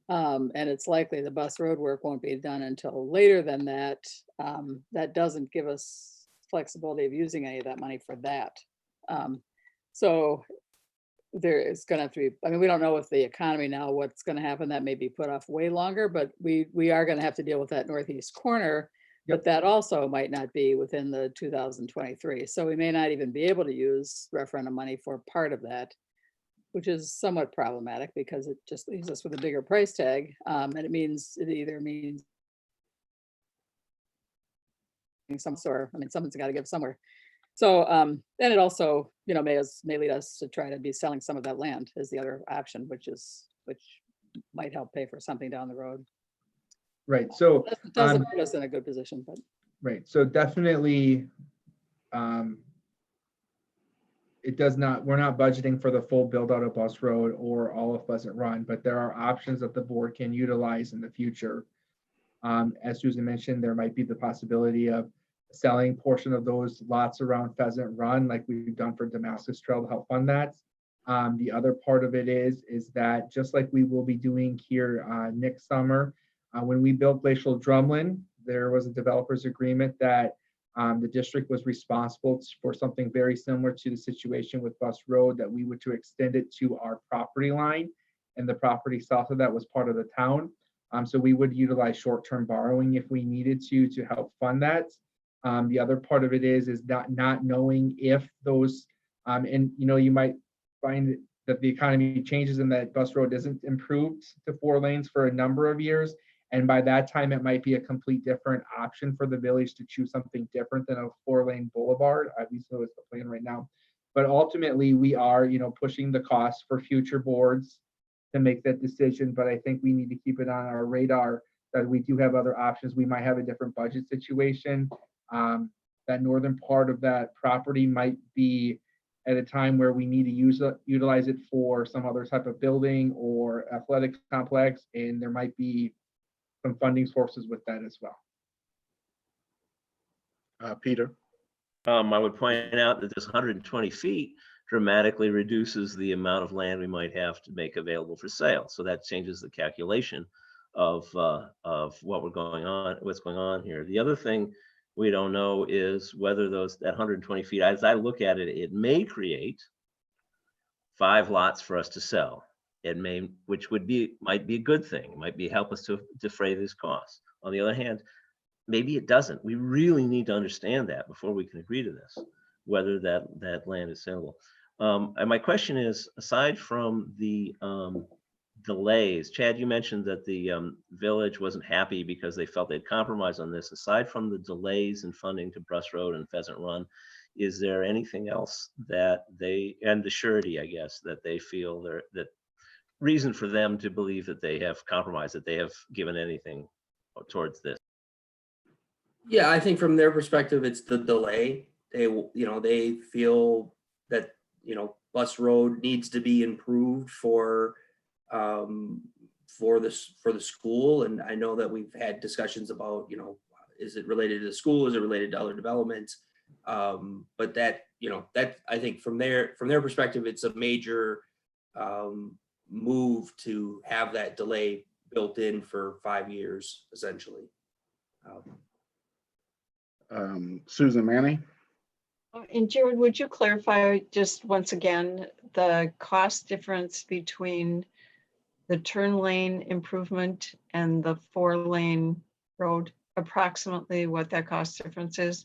and it's likely the Bus Road work won't be done until later than that, that doesn't give us flexibility of using any of that money for that. So there is gonna have to be, I mean, we don't know with the economy now, what's gonna happen. That may be put off way longer, but we are gonna have to deal with that northeast corner. But that also might not be within the 2023. So we may not even be able to use referendum money for part of that, which is somewhat problematic because it just leaves us with a bigger price tag. And it either means some sort, I mean, someone's got to give somewhere. So then it also, may lead us to try to be selling some of that land as the other option, which might help pay for something down the road. Right, so, It doesn't put us in a good position, but. right, so definitely, it does not, we're not budgeting for the full build out of Bus Road or all of Pleasant Run, but there are options that the board can utilize in the future. As Susan mentioned, there might be the possibility of selling portion of those lots around Pheasant Run, like we've done for Damascus Trail to help fund that. The other part of it is that just like we will be doing here next summer, when we built Glacial Drumlin, there was a developer's agreement that the district was responsible for something very similar to the situation with Bus Road, that we were to extend it to our property line, and the property south of that was part of the town. So we would utilize short-term borrowing if we needed to help fund that. The other part of it is not knowing if those, and you might find that the economy changes and that Bus Road isn't improved to 4 lanes for a number of years. And by that time, it might be a complete different option for the village to choose something different than a 4-lane boulevard. At least that's the plan right now. But ultimately, we are, pushing the costs for future boards to make that decision. But I think we need to keep it on our radar that we do have other options. We might have a different budget situation. That northern part of that property might be at a time where we need to utilize it for some other type of building or athletic complex, and there might be some funding sources with that as well. Peter? I would point out that this 120 feet dramatically reduces the amount of land we might have to make available for sale. So that changes the calculation of what's going on here. The other thing we don't know is whether that 120 feet, as I look at it, it may create 5 lots for us to sell. It may, which might be a good thing. It might help us to defray these costs. On the other hand, maybe it doesn't. We really need to understand that before we can agree to this, whether that land is sellable. And my question is, aside from the delays, Chad, you mentioned that the village wasn't happy because they felt they'd compromised on this. Aside from the delays in funding to Bus Road and Pheasant Run, is there anything else that and the surety, I guess, that they feel that reason for them to believe that they have compromised, that they have given anything towards this? Yeah, I think from their perspective, it's the delay. They feel that, Bus Road needs to be improved for the school. And I know that we've had discussions about, is it related to the school? Is it related to other developments? But that I think from their perspective, it's a major move to have that delay built in for 5 years, essentially. Susan Manning? And Jared, would you clarify just once again the cost difference between the turn lane improvement and the 4-lane road, approximately what that cost difference is?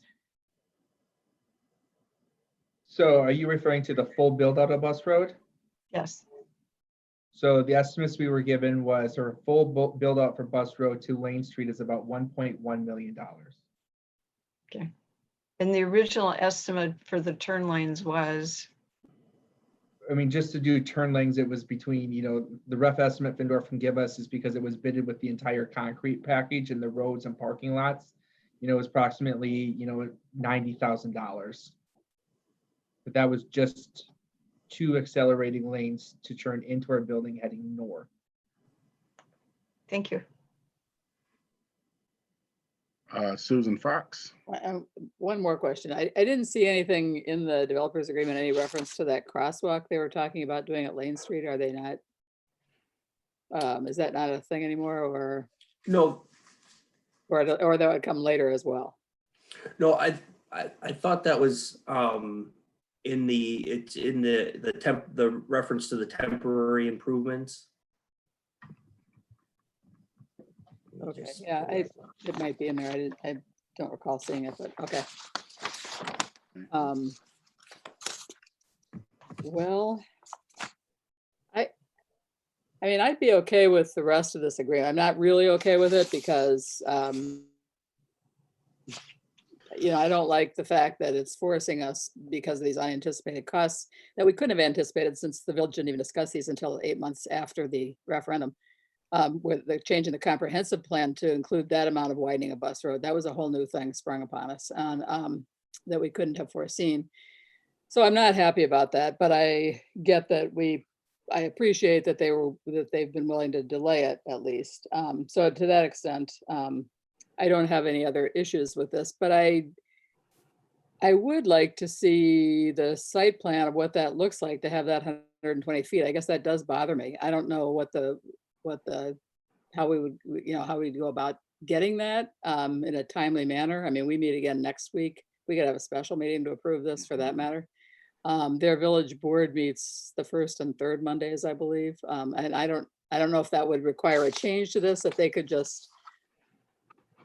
So are you referring to the full build out of Bus Road? Yes. So the estimates we were given was our full build out for Bus Road to Lane Street is about $1.1 million. Okay. And the original estimate for the turn lanes was? I mean, just to do turn lanes, it was between, the rough estimate Findorff can give us is because it was bidded with the entire concrete package and the roads and parking lots, it was approximately, $90,000. But that was just 2 accelerating lanes to turn into our building heading north. Thank you. Susan Fox? One more question. I didn't see anything in the developers agreement, any reference to that crosswalk they were talking about doing at Lane Street. Are they not? Is that not a thing anymore, or? No, Or that would come later as well? no, I thought that was it's in the reference to the temporary improvements. Okay, yeah, it might be in there. I don't recall seeing it, but okay. Well, I mean, I'd be okay with the rest of this agreement. I'm not really okay with it because, you know, I don't like the fact that it's forcing us because of these unanticipated costs that we couldn't have anticipated since the village didn't even discuss these until 8 months after the referendum. With the change in the comprehensive plan to include that amount of widening of bus road, that was a whole new thing sprung upon us and that we couldn't have foreseen. So I'm not happy about that, but I get that I appreciate that they've been willing to delay it at least. So to that extent, I don't have any other issues with this, but I would like to see the site plan of what that looks like to have that 120 feet. I guess that does bother me. I don't know how we would, you know, how we go about getting that in a timely manner. I mean, we meet again next week. We could have a special meeting to approve this for that matter. Their village board meets the first and third Mondays, I believe. And I don't know if that would require a change to this, if they could just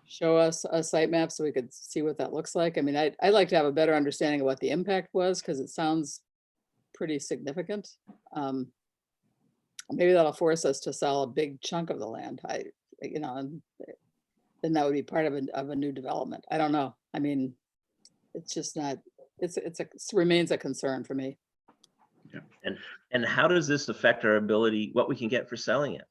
show us a site map so we could see what that looks like. I mean, I'd like to have a better understanding of what the impact was because it sounds pretty significant. Maybe that'll force us to sell a big chunk of the land. You know, and then that would be part of a new development. I don't know. I mean, it's just not. It remains a concern for me. Yeah. And how does this affect our ability, what we can get for selling it?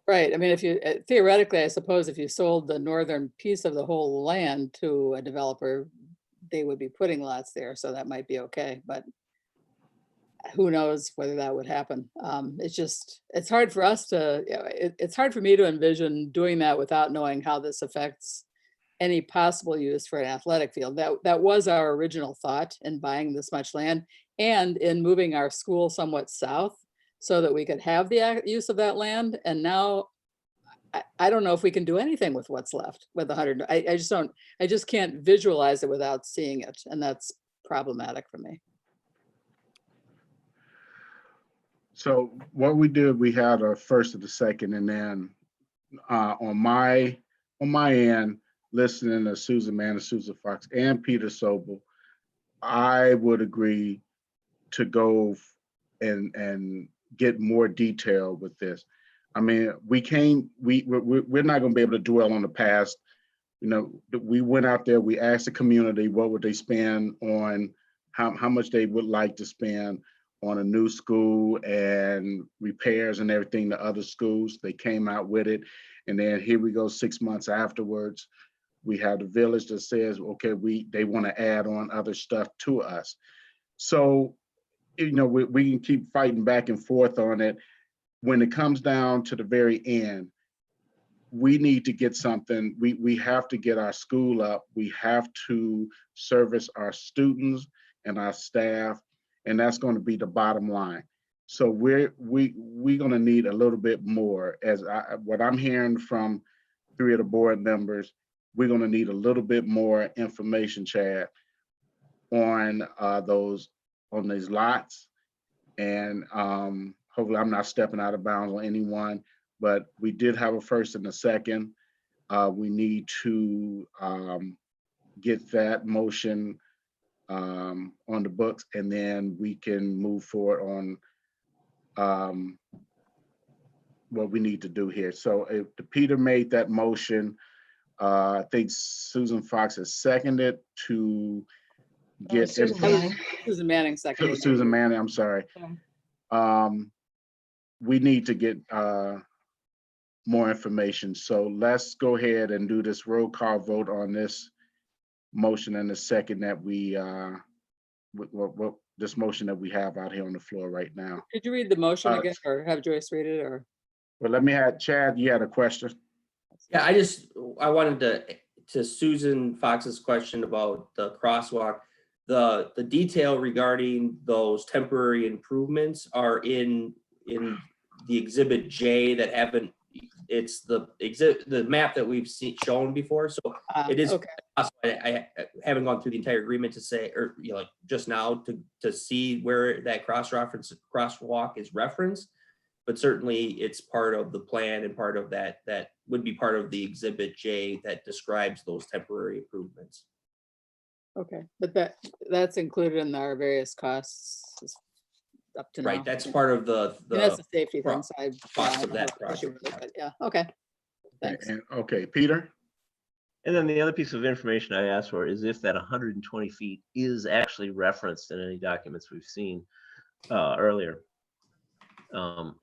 Right. I mean, if you theoretically, I suppose if you sold the northern piece of the whole land to a developer, they would be putting lots there, so that might be okay. But who knows whether that would happen? It's hard for us to. You know, it's hard for me to envision doing that without knowing how this affects any possible use for an athletic field. That was our original thought in buying this much land and in moving our school somewhat south so that we could have the use of that land. And now I don't know if we can do anything with what's left with 100. I just can't visualize it without seeing it. And that's problematic for me. So what we did, we had a first and a second, and then on my end, listening to Susan Mann, Susan Fox, and Peter Sobel, I would agree to go and get more detail with this. I mean, we're not going to be able to dwell on the past. You know, we went out there, we asked the community what would they spend on, how much they would like to spend on a new school and repairs and everything to other schools. They came out with it. And then here we go 6 months afterwards. We have the village that says, okay, they want to add on other stuff to us. So, you know, we can keep fighting back and forth on it. When it comes down to the very end, we need to get something. We have to get our school up. We have to service our students and our staff, and that's going to be the bottom line. So we're going to need a little bit more. What I'm hearing from 3 of the board members, we're going to need a little bit more information, Chad, on these lots. And hopefully I'm not stepping out of bounds on anyone, but we did have a first and a second. We need to get that motion on the books, and then we can move forward on what we need to do here. So if Peter made that motion, I think Susan Fox has seconded to get Susan Manning. Susan Manning second. Susan Manning, I'm sorry. We need to get more information. So let's go ahead and do this roll call vote on this motion and the second that this motion that we have out here on the floor right now. Did you read the motion again, or have Joyce read it, or? Well, let me have Chad. You had a question. Yeah, I wanted to Susan Fox's question about the crosswalk. The detail regarding those temporary improvements are in the exhibit J that haven't it's the map that we've shown before. So it is Okay, possible. I haven't gone through the entire agreement to say, or like just now to see where that crosswalk is referenced. But certainly it's part of the plan and part of that would be part of the Exhibit J that describes those temporary improvements. okay, but that's included in our various costs up to now. Right, that's part of And that's a safety thing, so I cost don't of that have an issue with it, project. but yeah, okay. Thanks. And, okay, Peter? And then the other piece of information I asked for is if that 120 feet is actually referenced in any documents we've seen earlier.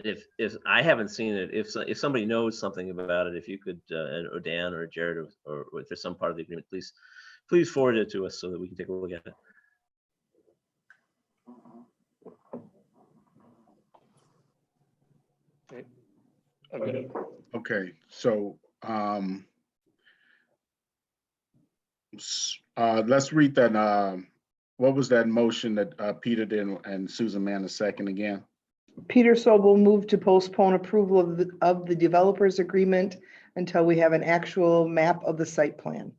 If I haven't seen it, if somebody knows something about it, if you could, or Dan or Jared, or if there's some part of the agreement, please forward it to us so that we can take a look at it. Okay. Okay, so let's read that. What was that motion that Peter did and Susan Mann a second again? Peter Sobel moved to postpone approval of the developer's agreement until we have an actual map of the site plan.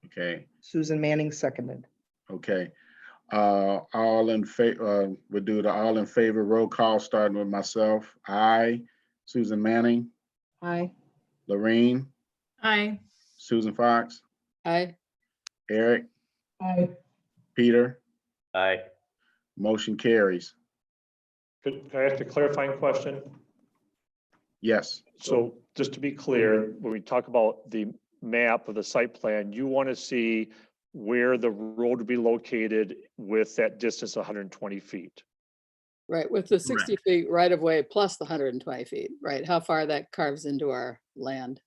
Okay, Susan Manning seconded. okay. All in favor, we'll do the all in favor roll call, starting with myself. Aye. Susan Manning, Aye. Lorraine, Aye. Susan Fox, Aye. Eric, Aye. Peter, Aye. motion carries. Can I ask a clarifying question? Yes, So just to be clear, when we talk about the map of the site plan, you want to see where the road would be located with that distance 120 feet. Right, with the 60 feet right of way plus the 120 feet, right? How far that carves into our land.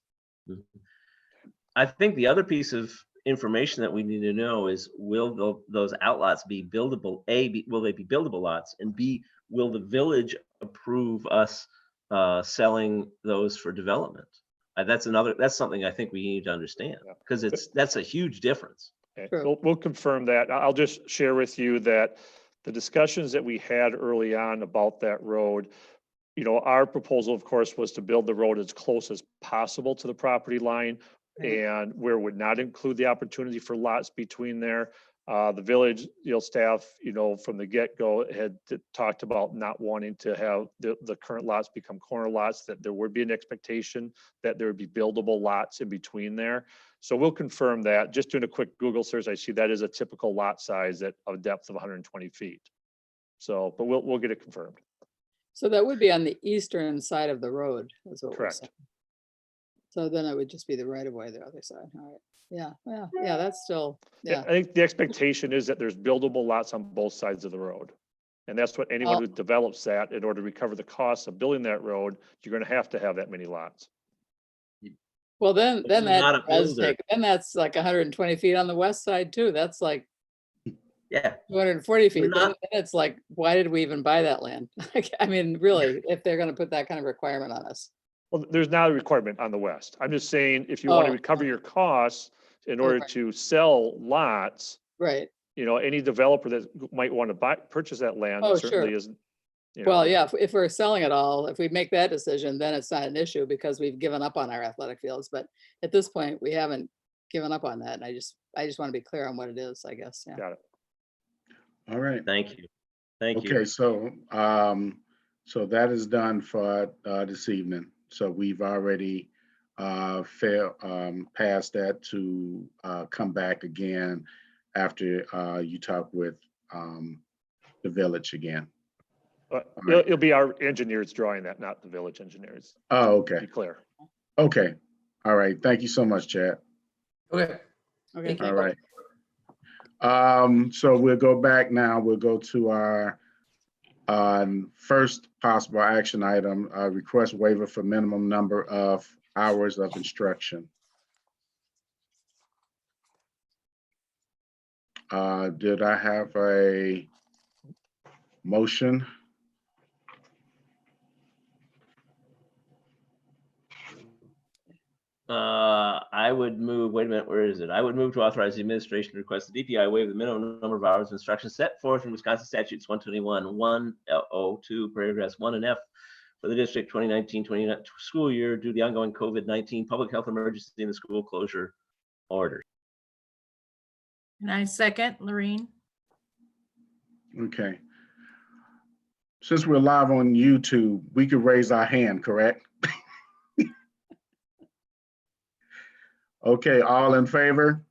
I think the other piece of information that we need to know is, will those outlots be buildable? Will they be buildable lots? And B, will the village approve us selling those for development? That's something I think we need to understand, because that's a huge difference. Okay, True. we'll confirm that. I'll just share with you that the discussions that we had early on about that road, our proposal, of course, was to build the road as close as possible to the property line, and where it would not include the opportunity for lots between there. The village, staff, from the get-go had talked about not wanting to have the current lots become corner lots, that there would be an expectation that there would be buildable lots in between there. So we'll confirm that. Just doing a quick Google search, I see that is a typical lot size of a depth of 120 feet. So, but we'll get it confirmed. So that would be on the eastern side of the road, is what we're Correct. saying. So then it would just be the right of way, the other side. All right. Yeah, that's still, Yeah, yeah. I think the expectation is that there's buildable lots on both sides of the road. And that's what anyone who develops that, in order to recover the costs of building that road, you're going to have that many lots. Well, then But you're not that a does builder. take, then that's like 120 feet on the west side too. That's like Yeah. 240 feet. Then not- it's like, why did we even buy that land? I mean, really, if they're gonna put that kind of requirement on us. Well, there's not a requirement on the west. I'm just saying, if you want to Oh, recover your costs in order right. to sell lots, Right. any developer that might want to purchase that land Oh, certainly sure. is. Well, yeah, if we're selling it all, if we make that decision, then it's not an issue because we've given up on our athletic fields. But at this point, we haven't given up on that. And I just want to be clear on what it is, I guess. Yeah. Got it. all right. Thank you. Thank you. Okay, so that is done for this evening. So we've already passed that to come back again after you talk with the village again. But right. it'll be our engineers drawing that, not the village engineers. Oh, To okay. be clear. Okay. All right. Thank you so much, Chad. Okay. Okay. Thank you. All right. So we'll go back now. We'll go to our first possible action item, request waiver for minimum number of hours of instruction. Did I have a motion? I would move, wait a minute, where is it? I would move to authorize the administration to request the DPI waive the minimum number of hours of instruction set forth in Wisconsin statutes 121, 102, paragraphs 1 and F, for the district 2019-20 school year due to the ongoing COVID-19 public health emergency and the school closure order. And I second, Lorraine. Okay. Since we're live on YouTube, we could raise our hand, correct? Okay, all in favor?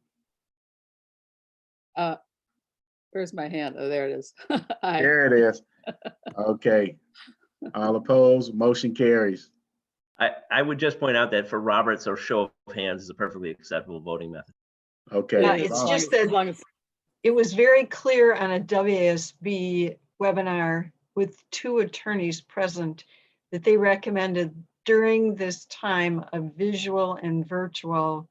Where's my hand? Oh, there it is. Aye. There it is. Okay. All opposed, motion carries. I would just point out that for Roberts, or show of hands is a perfectly acceptable voting method. Okay. Yeah, As it's long just as- as that- long as- It was very clear on a WASB webinar with 2 attorneys present that they recommended during this time of visual and virtual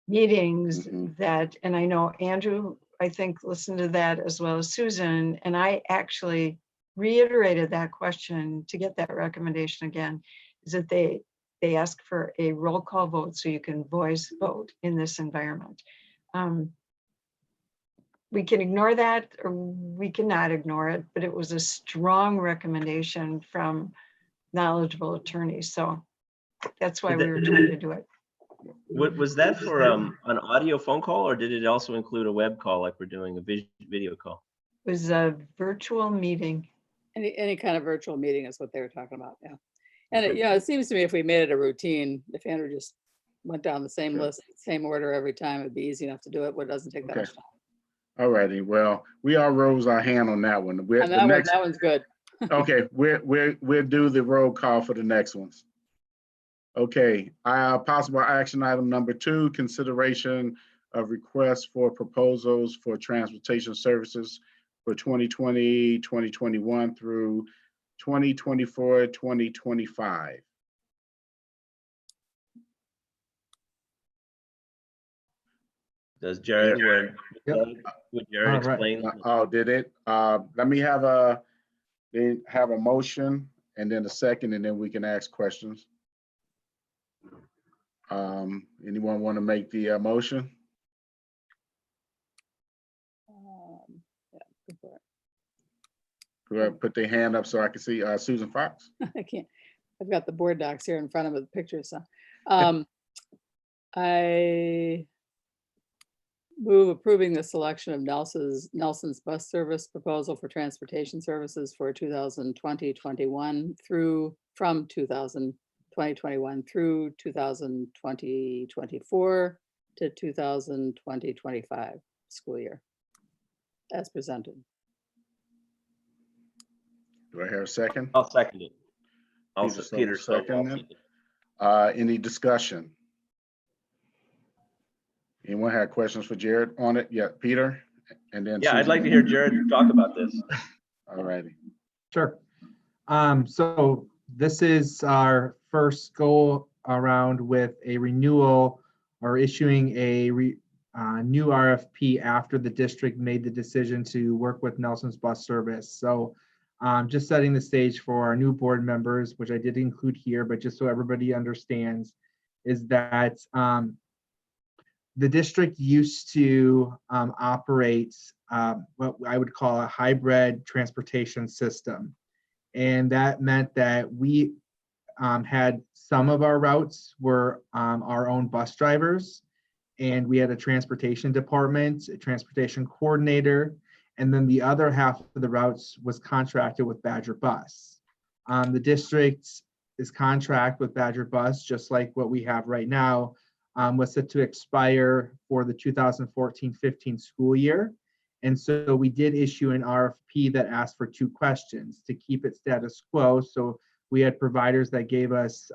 meetings Mhm. that, and I know Andrew, I think, listened to that as well as Susan, and I actually reiterated that question to get that recommendation again, is that they ask for a roll call vote so you can voice vote in this environment. We can ignore that or we cannot ignore it, but it was a strong recommendation from knowledgeable attorneys. So that's why we were trying to do it. Was that for an audio phone call, or did it also include a web call like we're doing a video call? It was a virtual meeting. Any kind of virtual meeting is what they were talking about, yeah. And it, it seems to me if we made it a routine, if Andrew just went down the same Sure. list, same order every time, it'd be easy enough to do it, but it doesn't take that Okay. much time. All righty. Well, we all rose our hand on that one. And that one's good. Okay, we'll do the roll call for the next ones. Okay, possible action item number 2, consideration of requests for proposals for transportation services for 2020, 2021 through 2024, 2025. Does Jared, Yep. would Jared All right. explain? Oh, did it? Let me have a motion and then a second, and then we can ask questions. Anyone want to make the motion? Yeah, go for it. Go ahead, put their hand up so I can see Susan Fox. I can't, I've got the board docs here in front of me, the pictures, so. I move approving the selection of Nelson's bus service proposal for transportation services for 2020-21 through, from 2021 through 2020-24 to 2020-25 school year, as presented. Do I hear a second? I'll second it. Peter second it. Any discussion? Anyone have questions for Jared on it? Yeah, Peter, and then. Yeah, I'd Susan. like to hear Jared talk about this. All righty. Sure. So this is our first go around with a renewal or issuing a new RFP after the district made the decision to work with Nelson's bus service. So just setting the stage for our new board members, which I did include here, but just so everybody understands, is that the district used to operate what I would call a hybrid transportation system. And that meant that we had some of our routes were our own bus drivers, and we had a transportation department, a transportation coordinator, and then the other half of the routes was contracted with Badger Bus. The district is contract with Badger Bus, just like what we have right now, was set to expire for the 2014-15 school year. And so we did issue an RFP that asked for 2 questions to keep it status quo. So we had providers that gave us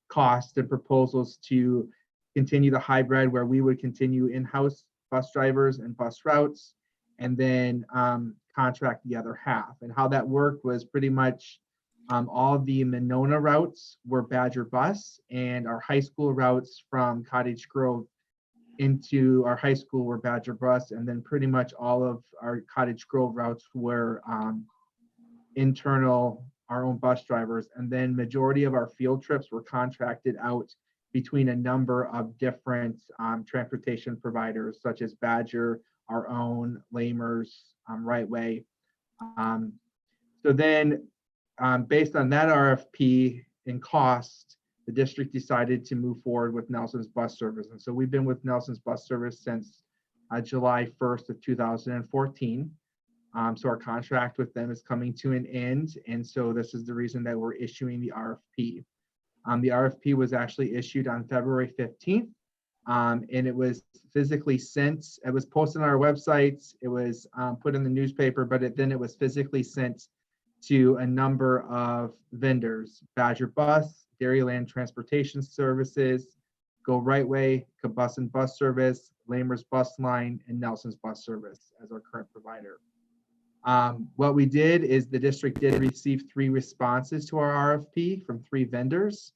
costs and proposals to continue the hybrid, where we would continue in-house bus drivers and bus routes, and then contract the other half. And how that worked was pretty much all the Monona routes were Badger Bus, and our high school routes from Cottage Grove into our high school were Badger Bus, and then pretty much all of our Cottage Grove routes were internal, our own bus drivers. And then majority of our field trips were contracted out between a number of different transportation providers, such as Badger, our own, Lamers, Right Way. So then based on that RFP and cost, the district decided to move forward with Nelson's bus service. And so we've been with Nelson's bus service since July 1st of 2014. So our contract with them is coming to an end. And so this is the reason that we're issuing the RFP. The RFP was actually issued on February 15th. And it was physically sent. It was posted on our websites. It was put in the newspaper, but then it was physically sent to a number of vendors: Badger Bus, Dairyland Transportation Services, Go Right Way, Cabus and Bus Service, Lamer's Bus Line, and Nelson's Bus Service as our current provider. What we did is the district did receive 3 responses to our RFP from 3 vendors.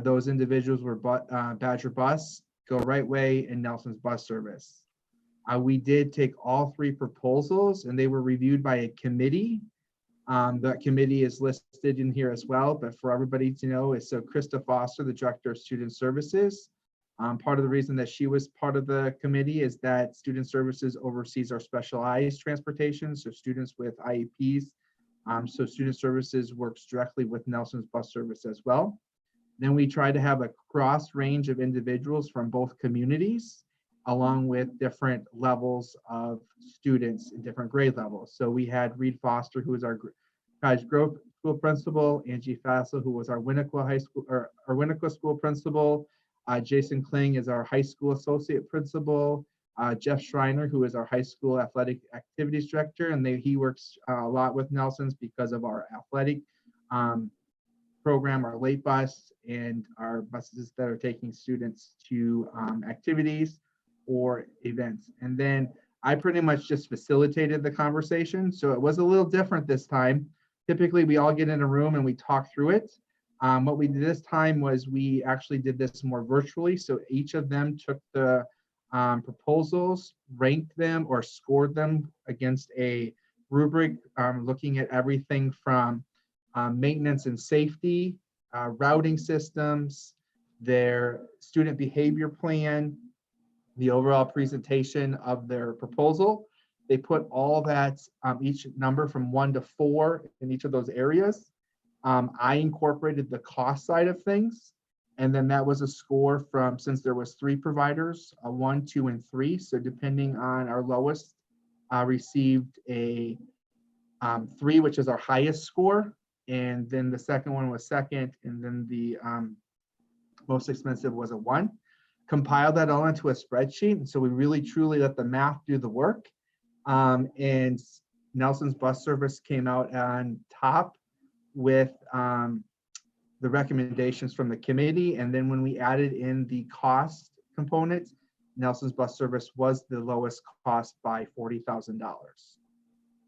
Those individuals were Badger Bus, Go Right Way, and Nelson's Bus Service. We did take all 3 proposals, and they were reviewed by a committee. That committee is listed in here as well, but for everybody to know is so Krista Foster, the Director of Student Services. Part of the reason that she was part of the committee is that Student Services oversees our specialized transportation, so students with IEPs. So Student Services works directly with Nelson's Bus Service as well. Then we try to have a cross range of individuals from both communities, along with different levels of students in different grade levels. So we had Reed Foster, who was our Cottage Grove School Principal, Angie Fassel, who was our Winnequa High School, or our Winnequa School Principal, Jason Kling is our High School Associate Principal, Jeff Schreiner, who is our High School Athletic Activities Director, and he works a lot with Nelson's because of our athletic program, our late bus, and our buses that are taking students to activities or events. And then I pretty much just facilitated the conversation. So it was a little different this time. Typically we all get in a room and we talk through it. What we did this time was we actually did this more virtually. So each of them took the proposals, ranked them or scored them against a rubric, looking at everything from maintenance and safety, routing systems, their student behavior plan, the overall presentation of their proposal. They put all that, each number from 1 to 4 in each of those areas. I incorporated the cost side of things. And then that was a score from, since there was 3 providers, 1, 2, and 3. So depending on our lowest, received a 3, which is our highest score. And then the second one was second. And then the most expensive was a 1. Compiled that all into a spreadsheet. And so we really truly let the math do the work. And Nelson's Bus Service came out on top with the recommendations from the committee. And then when we added in the cost component, Nelson's Bus Service was the lowest cost by $40,000.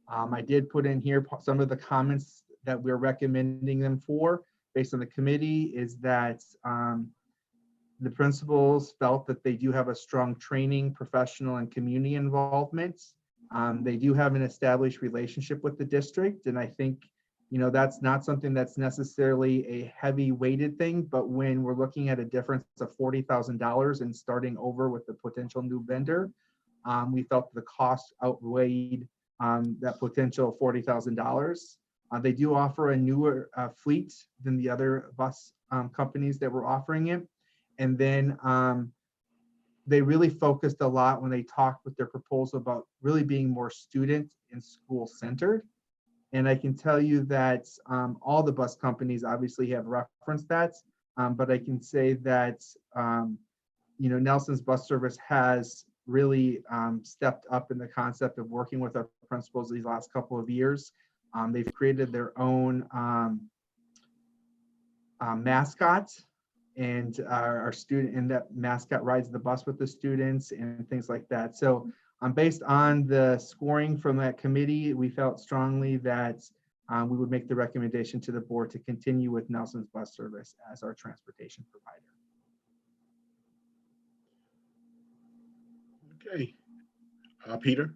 I did put in here some of the comments that we're recommending them for based on the committee is that the principals felt that they do have a strong training, professional, and community involvement. They do have an established relationship with the district. And I think, you know, that's not something that's necessarily a heavy weighted thing, but when we're looking at a difference of $40,000 and starting over with the potential new vendor, we felt the cost outweighed that potential $40,000. They do offer a newer fleet than the other bus companies that were offering it. And then they really focused a lot when they talked with their proposal about really being more student and school centered. And I can tell you that all the bus companies obviously have referenced that, but I can say that, you know, Nelson's Bus Service has really stepped up in the concept of working with our principals these last couple of years. They've created their own mascot, and our student, and that mascot rides the bus with the students and things like that. So based on the scoring from that committee, we felt strongly that we would make the recommendation to the board to continue with Nelson's Bus Service as our transportation provider. Okay. Peter?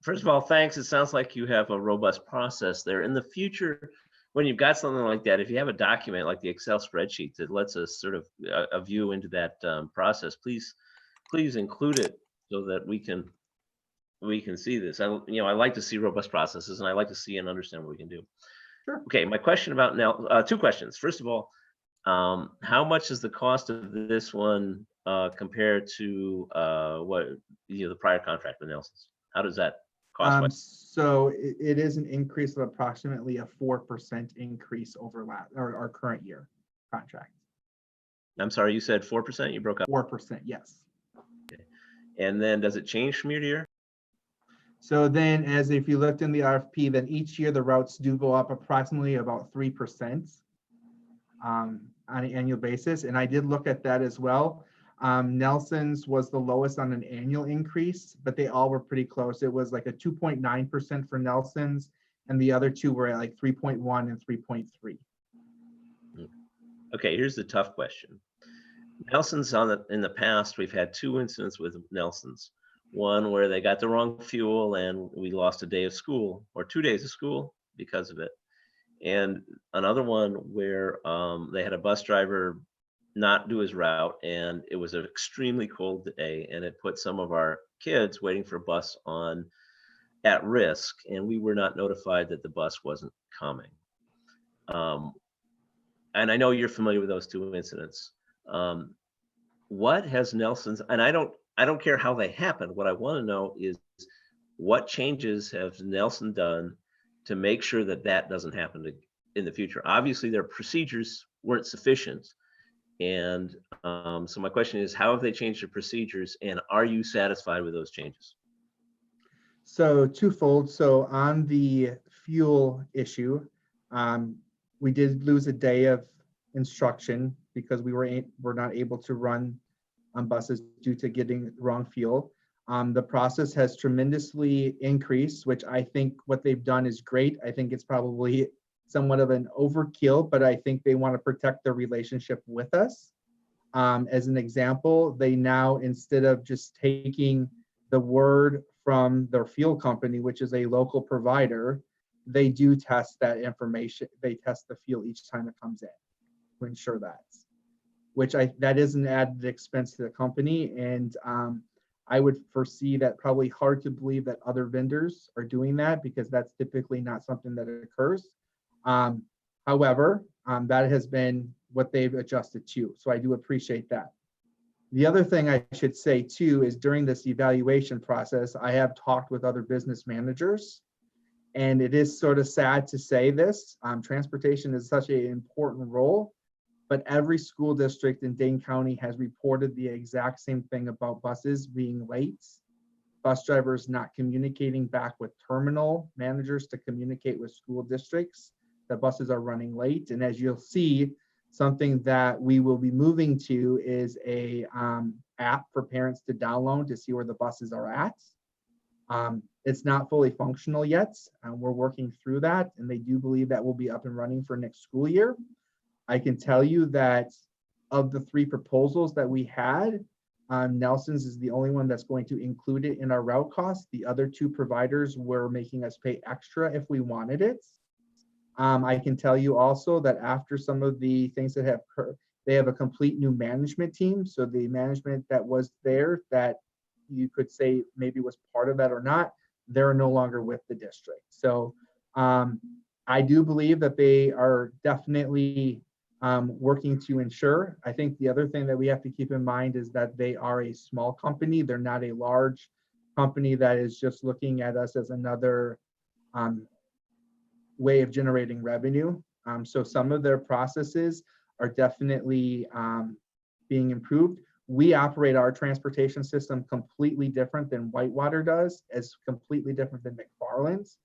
First of all, thanks. It sounds like you have a robust process there. In the future, when you've got something like that, if you have a document like the Excel spreadsheet that lets us sort of a view into that process, please include it so that we can we can see this. I like to see robust processes, and I like to see and understand what we can do. Sure. Okay, my question about now, two questions. First of all, how much is the cost of this one compared to what the prior contract with Nelson's? How does that cost? So it is an increase of approximately a 4% increase over our current year contract. I'm sorry, you said 4%? You broke up. 4%, yes. Okay. And then does it change from year to year? So then, as if you looked in the RFP, then each year the routes do go up approximately about 3% on an annual basis. And I did look at that as well. Nelson's was the lowest on an annual increase, but they all were pretty close. It was like a 2.9% for Nelson's, and the other two were at like 3.1 and 3.3. Okay, here's the tough question. Nelson's in the past, we've had two incidents with Nelson's. One where they got the wrong fuel and we lost a day of school or 2 days of school because of it. And another one where they had a bus driver not do his route, and it was an extremely cold day, and it put some of our kids waiting for a bus on at risk, and we were not notified that the bus wasn't coming. And I know you're familiar with those two incidents. What has Nelson's, and I don't care how they happened. What I want to know is what changes have Nelson done to make sure that that doesn't happen in the future? Obviously, their procedures weren't sufficient. And so my question is, how have they changed their procedures, and are you satisfied with those changes? So twofold. So on the fuel issue, we did lose a day of instruction because we were not able to run on buses due to getting the wrong fuel. The process has tremendously increased, which I think what they've done is great. I think it's probably somewhat of an overkill, but I think they want to protect their relationship with us. As an example, they now, instead of just taking the word from their fuel company, which is a local provider, they do test that information. They test the fuel each time it comes in to ensure that is an added expense to the company. And I would foresee that probably hard to believe that other vendors are doing that, because that's typically not something that occurs. However, that has been what they've adjusted to. So I do appreciate that. The other thing I should say too is during this evaluation process, I have talked with other business managers, and it is sort of sad to say this. Transportation is such an important role, but every school district in Dane County has reported the exact same thing about buses being late, bus drivers not communicating back with terminal managers to communicate with school districts that buses are running late. And as you'll see, something that we will be moving to is a app for parents to download to see where the buses are at. It's not fully functional yet. We're working through that, and they do believe that will be up and running for next school year. I can tell you that of the 3 proposals that we had, Nelson's is the only one that's going to include it in our route costs. The other 2 providers were making us pay extra if we wanted it. I can tell you also that after some of the things that have occurred, they have a complete new management team. So the management that was there, that you could say maybe was part of that or not, they're no longer with the district. So I do believe that they are definitely working to ensure. I think the other thing that we have to keep in mind is that they are a small company. They're not a large company that is just looking at us as another way of generating revenue. So some of their processes are definitely being improved. We operate our transportation system completely different than Whitewater does, as completely different than McFarland's.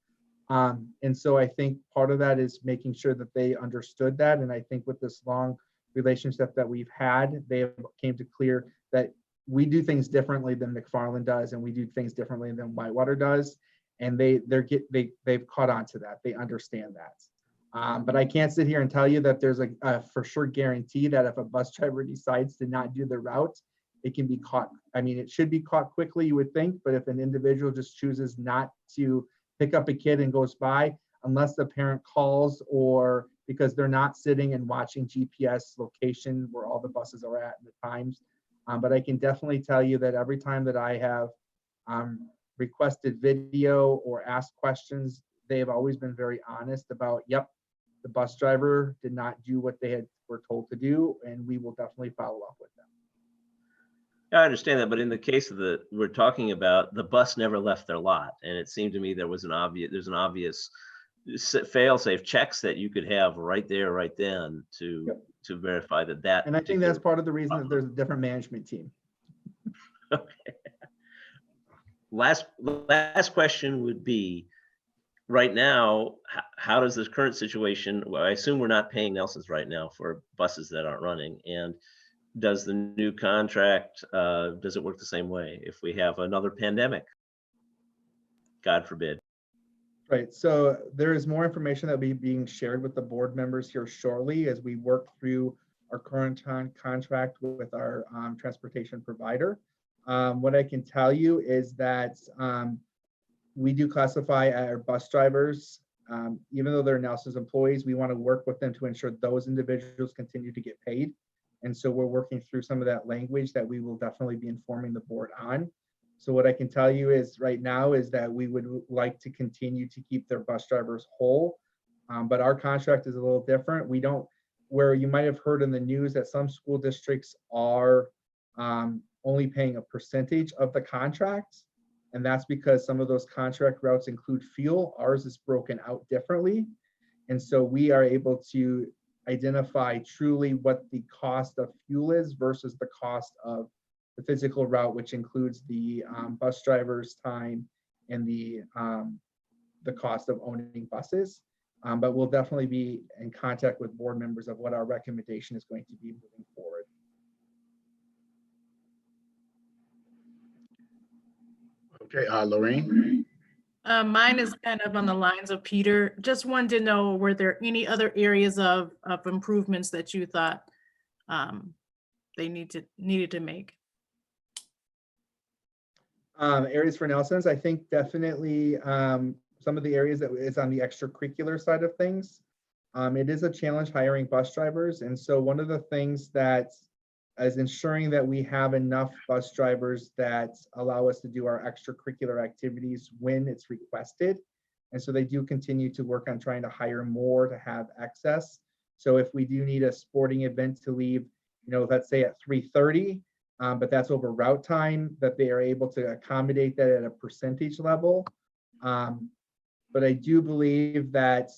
And so I think part of that is making sure that they understood that. And I think with this long relationship that we've had, they came to clear that we do things differently than McFarland does, and we do things differently than Whitewater does. And they've caught on to that. They understand that. But I can't sit here and tell you that there's a for sure guarantee that if a bus driver decides to not do the route, it can be caught. I mean, it should be caught quickly, you would think, but if an individual just chooses not to pick up a kid and goes by, unless the parent calls, or because they're not sitting and watching GPS location where all the buses are at the times. But I can definitely tell you that every time that I have requested video or asked questions, they have always been very honest about, yep, the bus driver did not do what they were told to do, and we will definitely follow up with them. I understand that, but in the case of we're talking about, the bus never left their lot, and it seemed to me there's an obvious fail-safe checks that you could have right there, right then to verify that. And I think that's part of the reason that there's a different management team. Okay. Last question would be, right now, how does this current situation, well, I assume we're not paying Nelson's right now for buses that aren't running, and does the new contract, does it work the same way if we have another pandemic? God forbid. Right, so there is more information that will be being shared with the board members here shortly as we work through our current contract with our transportation provider. What I can tell you is that we do classify our bus drivers, even though they're Nelson's employees, we want to work with them to ensure those individuals continue to get paid. And so we're working through some of that language that we will definitely be informing the board on. So what I can tell you is right now is that we would like to continue to keep their bus drivers whole, but our contract is a little different. We don't, where you might have heard in the news that some school districts are only paying a percentage of the contract. And that's because some of those contract routes include fuel. Ours is broken out differently. And so we are able to identify truly what the cost of fuel is versus the cost of the physical route, which includes the bus driver's time and the cost of owning buses. But we'll definitely be in contact with board members of what our recommendation is going to be moving forward. Okay, Lorraine? Mine is kind of on the lines of Peter. Just wanted to know, were there any other areas of improvements that you thought they needed to make? Areas for Nelson's, I think definitely some of the areas that is on the extracurricular side of things. It is a challenge hiring bus drivers. And so one of the things that is ensuring that we have enough bus drivers that allow us to do our extracurricular activities when it's requested. And so they do continue to work on trying to hire more to have excess. So if we do need a sporting event to leave, let's say at 3:30, but that's over route time, that they are able to accommodate that at a percentage level. But I do believe that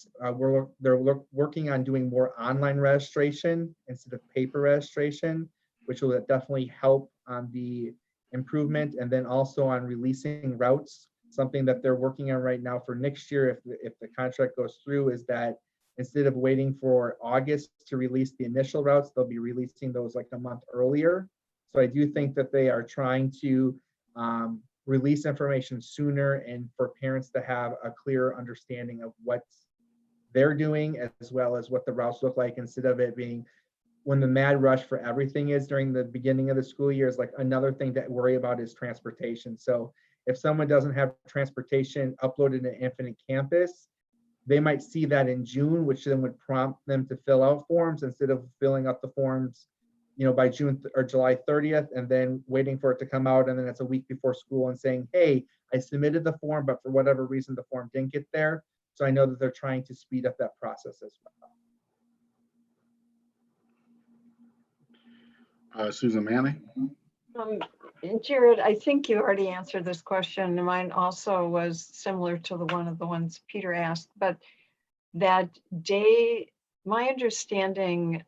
they're working on doing more online registration instead of paper registration, which will definitely help on the improvement, and then also on releasing routes. Something that they're working on right now for next year, if the contract goes through, is that instead of waiting for August to release the initial routes, they'll be releasing those like a month earlier. So I do think that they are trying to release information sooner, and for parents to have a clearer understanding of what they're doing as well as what the routes look like, instead of it being when the mad rush for everything is during the beginning of the school year. Is like another thing to worry about is transportation. So if someone doesn't have transportation uploaded to Infinite Campus, they might see that in June, which then would prompt them to fill out forms instead of filling out the forms by June or July 30th, and then waiting for it to come out. And then it's a week before school and saying, hey, I submitted the form, but for whatever reason, the form didn't get there. So I know that they're trying to speed up that process as well. Susan Manley? Jared, I think you already answered this question. Mine also was similar to the ones Peter asked, but that day, my understanding,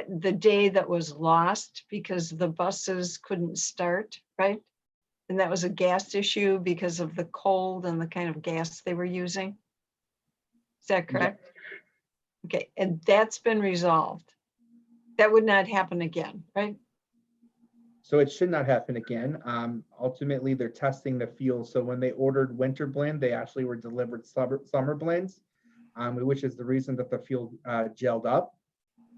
the day that was lost because the buses couldn't start, right? And that was a gas issue because of the cold and the kind of gas they were using. Is that correct? Yeah. Okay, and that's been resolved. That would not happen again, right? So it should not happen again. Ultimately, they're testing the fuel. So when they ordered winter blend, they actually were delivered summer blends, which is the reason that the fuel gelled up.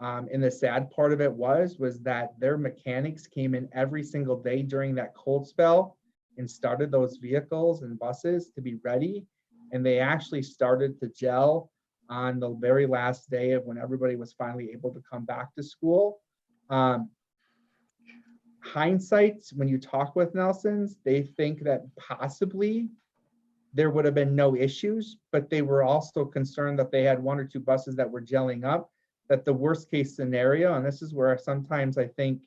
And the sad part of it was that their mechanics came in every single day during that cold spell and started those vehicles and buses to be ready. And they actually started to gel on the very last day of when everybody was finally able to come back to school. hindsight, when you talk with Nelson's, they think that possibly there would have been no issues, but they were also concerned that they had 1 or 2 buses that were gelling up, that the worst case scenario, and this is where sometimes I think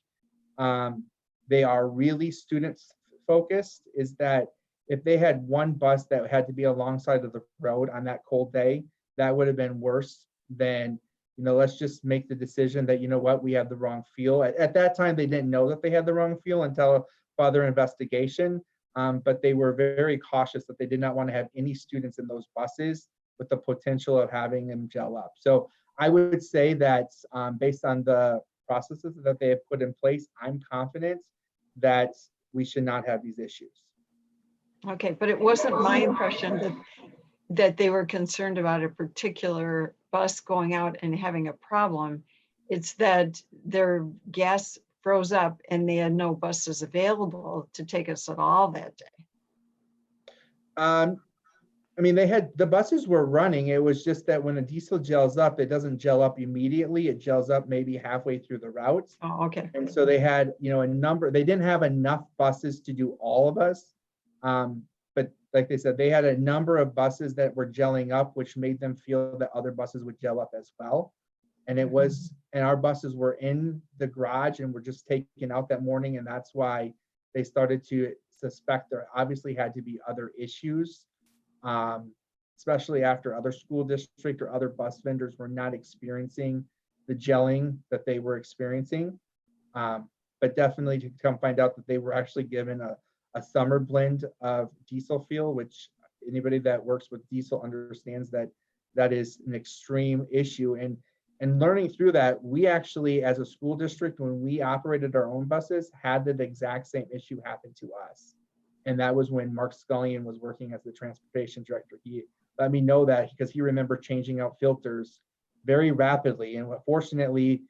they are really students focused, is that if they had 1 bus that had to be alongside of the road on that cold day, that would have been worse than, let's just make the decision that, we have the wrong fuel. At that time, they didn't know that they had the wrong fuel until further investigation. But they were very cautious that they did not want to have any students in those buses with the potential of having them gel up. So I would say that based on the processes that they have put in place, I'm confident that we should not have these issues. Okay, but it wasn't my impression that they were concerned about a particular bus going out and having a problem. It's that their gas froze up and they had no buses available to take us at all that day. The buses were running. It was just that when a diesel gels up, it doesn't gel up immediately. It gels up maybe halfway through the route. Oh, okay. And so they had, a number, they didn't have enough buses to do all of us. But like they said, they had a number of buses that were gelling up, which made them feel that other buses would gel up as well. And our buses were in the garage and were just taken out that morning. And that's why they started to suspect there obviously had to be other issues, especially after other school district or other bus vendors were not experiencing the gelling that they were experiencing. But definitely to come find out that they were actually given a summer blend of diesel fuel, which anybody that works with diesel understands that is an extreme issue. And learning through that, we actually, as a school district, when we operated our own buses, had the exact same issue happen to us. And that was when Mark Scullion was working as the transportation director. He let me know that because he remembered changing out filters very rapidly. And fortunately,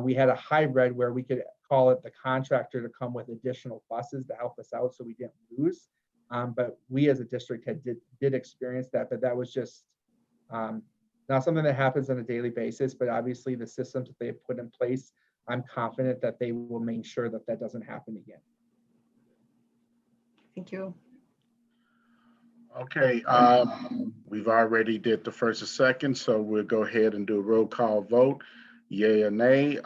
we had a hybrid where we could call it the contractor to come with additional buses to help us out so we didn't lose. But we as a district did experience that, but that was just not something that happens on a daily basis, but obviously the systems that they have put in place, I'm confident that they will make sure that that doesn't happen again. Thank you. Okay, we've already did the first and second, so we'll go ahead and do a roll call vote. Yay or nay,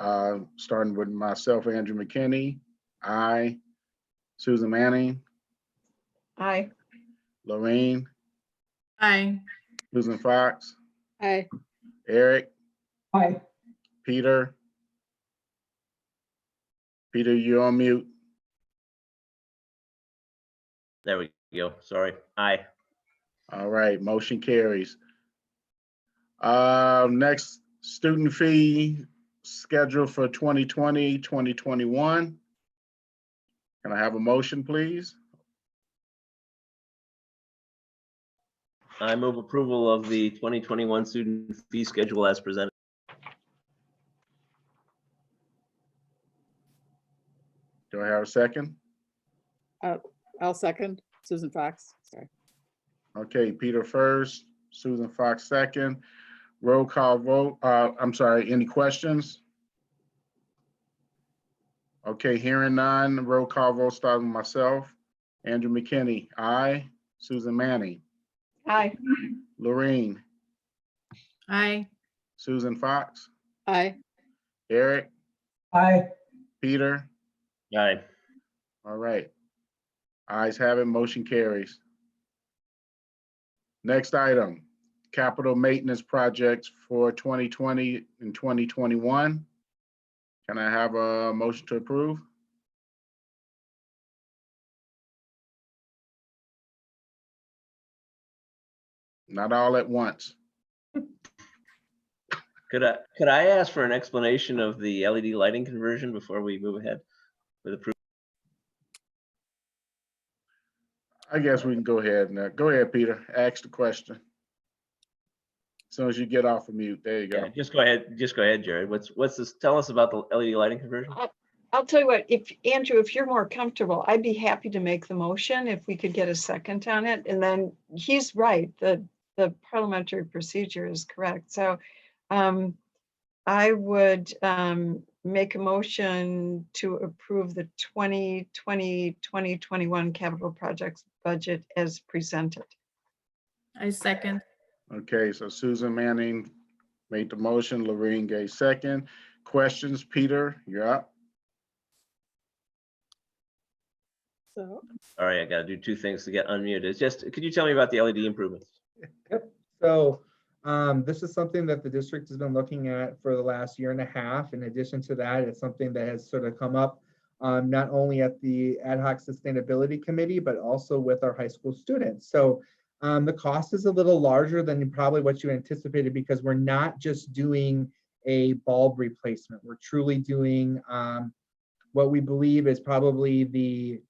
starting with myself, Andrew McKinney. Aye. Susan Manning. Aye. Lorraine. Aye. Susan Fox. Aye. Eric. Aye. Peter. Peter, you're on mute. There we go. Sorry. Aye. All right, motion carries. Next, student fee schedule for 2020, 2021. Can I have a motion, please? I move approval of the 2021 student fee schedule as presented. Do I have a second? I'll second. Susan Fox, sorry. Okay, Peter first, Susan Fox second. Roll call vote. I'm sorry, any questions? Okay, hearing none, roll call vote starting with myself. Andrew McKinney, aye. Susan Manning. Aye. Lorraine. Aye. Susan Fox. Aye. Eric. Aye. Peter. Aye. All right. Ayes have it, motion carries. Next item, capital maintenance projects for 2020 and 2021. Can I have a motion to approve? Not all at once. Could I ask for an explanation of the LED lighting conversion before we move ahead with approval? I guess we can go ahead now. Go ahead, Peter. Ask the question. As soon as you get off of mute, there you go. Yeah, just go ahead. Just go ahead, Jared. What's this? Tell us about the LED lighting conversion. I'll tell you what, if Andrew, if you're more comfortable, I'd be happy to make the motion if we could get a second on it. And then he's right, the parliamentary procedure is correct. So I would make a motion to approve the 2020-2021 capital projects budget as presented. I second. Okay, so Susan Manning made the motion, Lorraine gave second. Questions, Peter, you're up. So, All right, I gotta do two things to get unmuted. It's just, could you tell me about the LED improvements? Yep. So this is something that the district has been looking at for the last year and a half. In addition to that, it's something that has sort of come up not only at the Ad hoc Sustainability Committee, but also with our high school students. So the cost is a little larger than probably what you anticipated because we're not just doing a bulb replacement. We're truly doing what we believe is probably the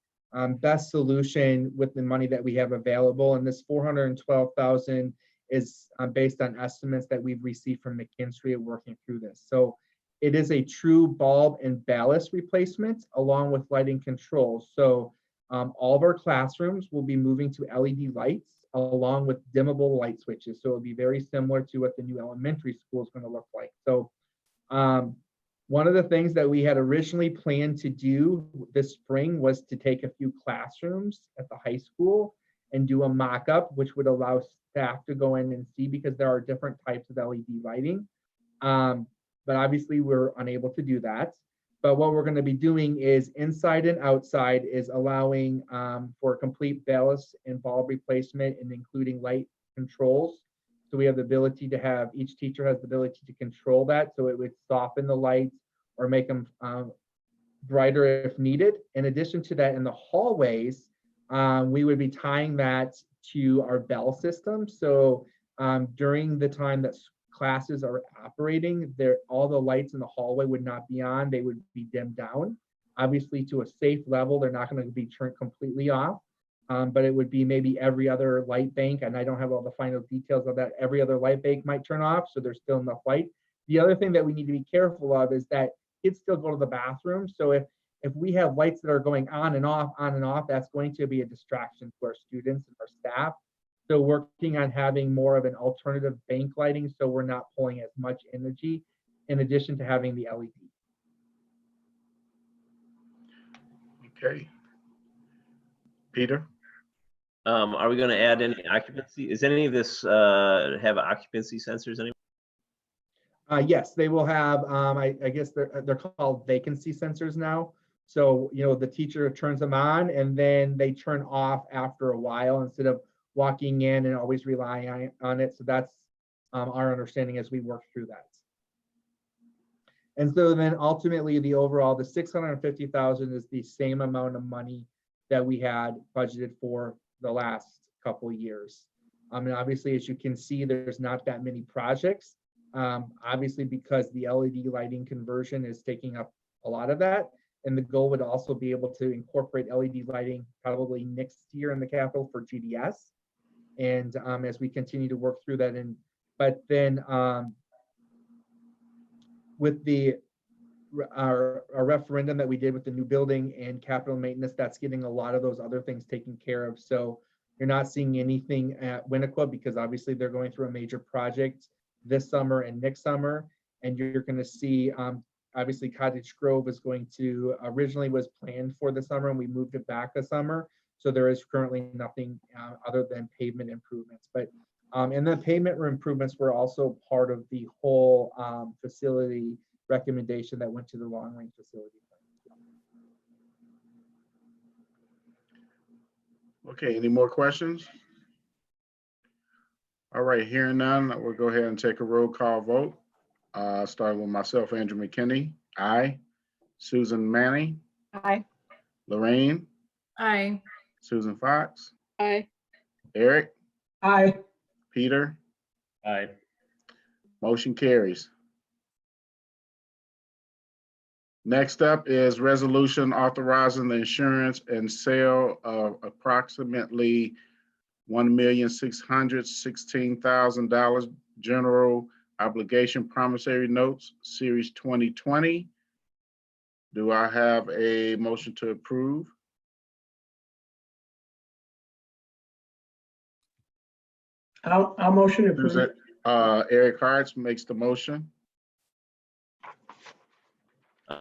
best solution with the money that we have available. And this $412,000 is based on estimates that we've received from McKinstry working through this. So it is a true bulb and ballast replacement along with lighting control. So all of our classrooms will be moving to LED lights along with dimmable light switches. So it'll be very similar to what the new elementary school is going to look like. So one of the things that we had originally planned to do this spring was to take a few classrooms at the high school and do a mock-up, which would allow staff to go in and see because there are different types of LED lighting. But obviously we're unable to do that. But what we're going to be doing is inside and outside is allowing for complete ballast and bulb replacement and including light controls. So we have the ability to have, each teacher has the ability to control that. So it would soften the lights or make them brighter if needed. In addition to that, in the hallways, we would be tying that to our bell system. So during the time that classes are operating, all the lights in the hallway would not be on, they would be dimmed down. Obviously to a safe level, they're not going to be turned completely off. But it would be maybe every other light bank, and I don't have all the final details of that. Every other light bank might turn off, so there's still enough light. The other thing that we need to be careful of is that kids still go to the bathroom. So if we have lights that are going on and off, that's going to be a distraction to our students and our staff. So working on having more of an alternative bank lighting so we're not pulling as much energy in addition to having the LED. Okay. Peter? Are we gonna add any occupancy? Is any of this have occupancy sensors anymore? Yes, they will have, I guess they're called vacancy sensors now. So, the teacher turns them on and then they turn off after a while instead of walking in and always relying on it. So that's our understanding as we work through that. And so then ultimately the overall, the $650,000 is the same amount of money that we had budgeted for the last couple of years. And obviously, as you can see, there's not that many projects. Obviously, because the LED lighting conversion is taking up a lot of that. And the goal would also be able to incorporate LED lighting probably next year in the capital for GDS. And as we continue to work through that, but then with our referendum that we did with the new building and capital maintenance, that's getting a lot of those other things taken care of. So you're not seeing anything at Winnequa because obviously they're going through a major project this summer and next summer. And you're going to see, obviously Cottage Grove is going to, originally was planned for the summer and we moved it back a summer. So there is currently nothing other than pavement improvements. But and the pavement improvements were also part of the whole facility recommendation that went to the long range facility plan. Okay, any more questions? All right, hearing none, we'll go ahead and take a roll call vote. Starting with myself, Andrew McKinney. Aye. Susan Manning. Aye. Lorraine. Aye. Susan Fox. aye. Eric. Aye. Peter. Aye. Motion carries. Next up is resolution authorizing the insurance and sale of approximately $1,616,000 general obligation promissory notes, series 2020. Do I have a motion to approve? I'll motion to approve. Eric Hartz makes the motion.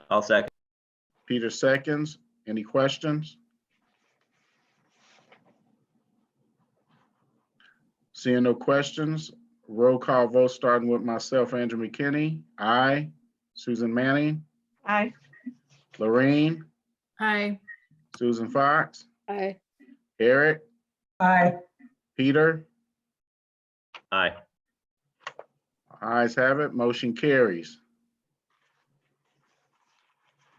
I'll second. Peter seconds. Any questions? Seeing no questions, roll call vote starting with myself, Andrew McKinney. Aye. Susan Manning, Aye. Lorraine, Aye. Susan Fox, Aye. Eric, Aye. Peter. Aye. Ayes have it, motion carries.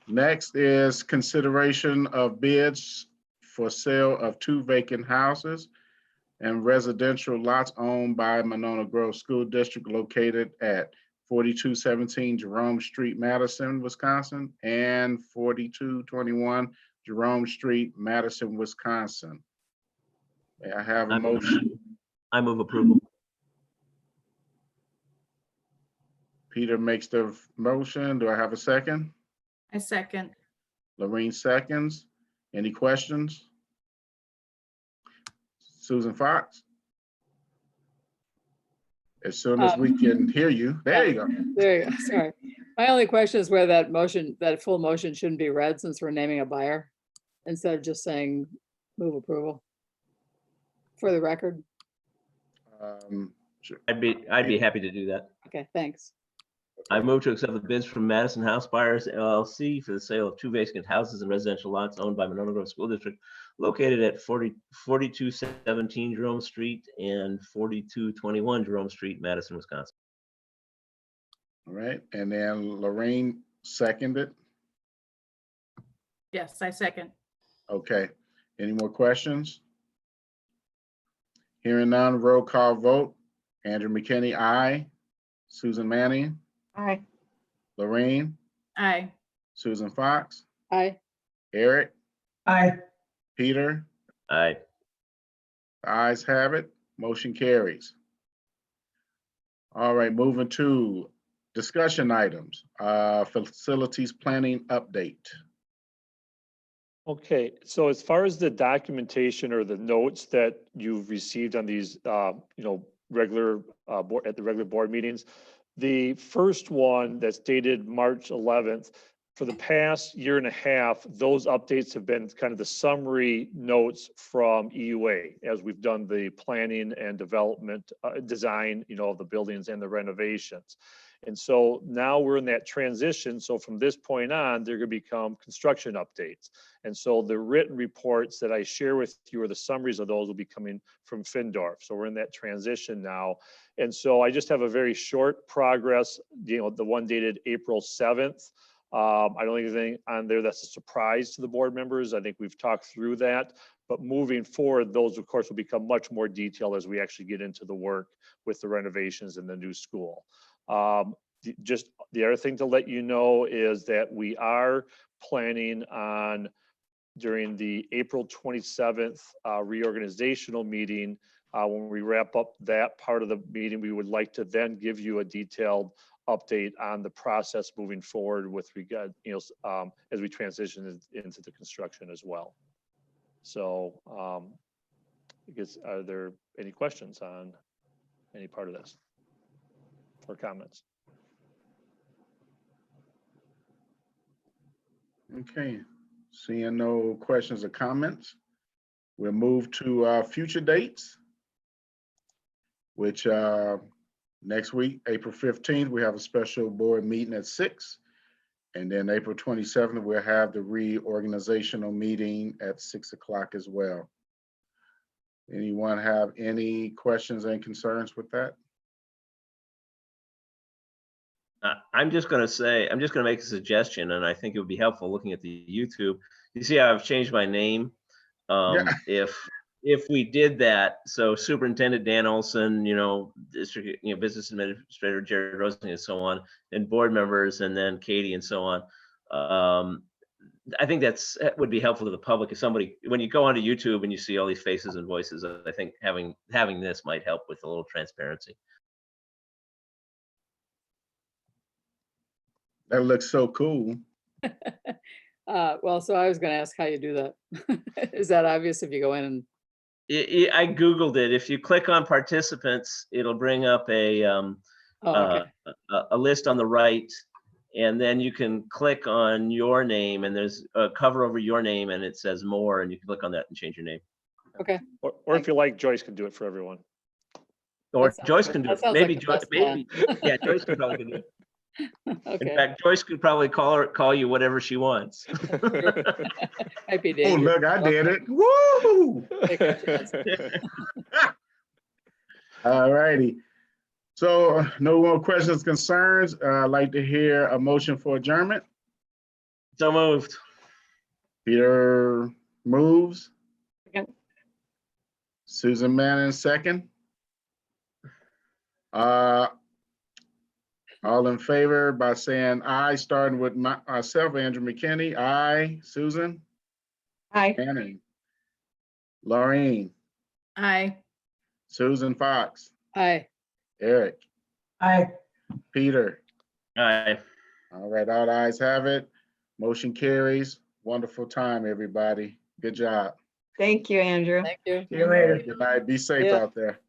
Next is consideration of bids for sale of 2 vacant houses and residential lots owned by Monona Grove School District located at 4217 Jerome Street, Madison, Wisconsin, and 4221 Jerome Street, Madison, Wisconsin. May I have a motion? I move approval. Peter makes the motion. Do I have a second? I second. Lorraine seconds. Any questions? Susan Fox? As soon as we can hear you. There you go. There you go. Sorry. My only question is where that motion, that full motion shouldn't be read since we're naming a buyer instead of just saying move approval for the record. Sure. I'd be happy to do that. Okay, thanks. I move to accept the bids from Madison House Buyers LLC for the sale of 2 vacant houses and residential lots owned by Monona Grove School District located at 4217 Jerome Street and 4221 Jerome Street, Madison, Wisconsin. All right, and then Lorraine seconded. Yes, I second. Okay, any more questions? Hearing none, roll call vote. Andrew McKinney, aye. Susan Manning, Aye. Lorraine, Aye. Susan Fox, Aye. Eric, Aye. Peter. Aye. The ayes have it, motion carries. All right, moving to discussion items, facilities planning update. Okay, so as far as the documentation or the notes that you've received on these, regular board at the regular board meetings, the first one that's dated March 11th, for the past year and a half, those updates have been kind of the summary notes from EUA as we've done the planning and development design, of the buildings and the renovations. And so now we're in that transition. So from this point on, they're going to become construction updates. And so the written reports that I share with you, or the summaries of those, will be coming from Findorf. So we're in that transition now. And so I just have a very short progress, the one dated April 7th. I don't think there's anything on there that's a surprise to the board members. I think we've talked through that. But moving forward, those, of course, will become much more detailed as we actually get into the work with the renovations in the new school. Just the other thing to let you know is that we are planning on, during the April 27th reorganizational meeting, when we wrap up that part of the meeting, we would like to then give you a detailed update on the process moving forward with regard, as we transition into the construction as well. So I guess, are there any questions on any part of this or comments? Okay, seeing no questions or comments, we'll move to future dates, which next week, April 15th, we have a special board meeting at 6. And then April 27th, we'll have the reorganizational meeting at 6 o'clock as well. Anyone have any questions and concerns with that? I'm just going to make a suggestion, and I think it would be helpful looking at the YouTube. You see how I've changed my name? If we did that, so Superintendent Dan Olson, District, Business Administrator Jared Rosen, and so on, and board members, and then Katie, and so on. I think that would be helpful to the public. If somebody, when you go onto YouTube and you see all these faces and voices, I think having this might help with a little transparency. That looks so cool. Well, so I was going to ask how you do that. Is that obvious if you go in and? I Googled it. If you click on participants, it'll bring up a list on the right, And then you can click on your name and there's a cover over your name and it says more, and you can click on that and change your name. Okay. Or if you like, Joyce can do it for everyone. Or That sounds Joyce good. can do That it. sounds Maybe like the Joyce, best plan. maybe, yeah, Joyce could probably do it. In Okay. fact, Joyce could probably call you whatever she wants. Might be Oh, dangerous. look, I did it. Woo! Take our chance. All righty. So no more questions, concerns. I'd like to hear a motion for adjournment. So moved. Peter moves. Second. Susan Manning, second. All in favor by saying aye, starting with myself, Andrew McKinney. Aye. Susan Hi. Manning. Laureen. Aye. Susan Fox. Aye. Eric. Aye. Peter. Aye. All right, all ayes have it. Motion carries. Wonderful time, everybody. Good job. Thank you, Andrew. Thank you. See you later. Good night. Be safe Yeah. out there.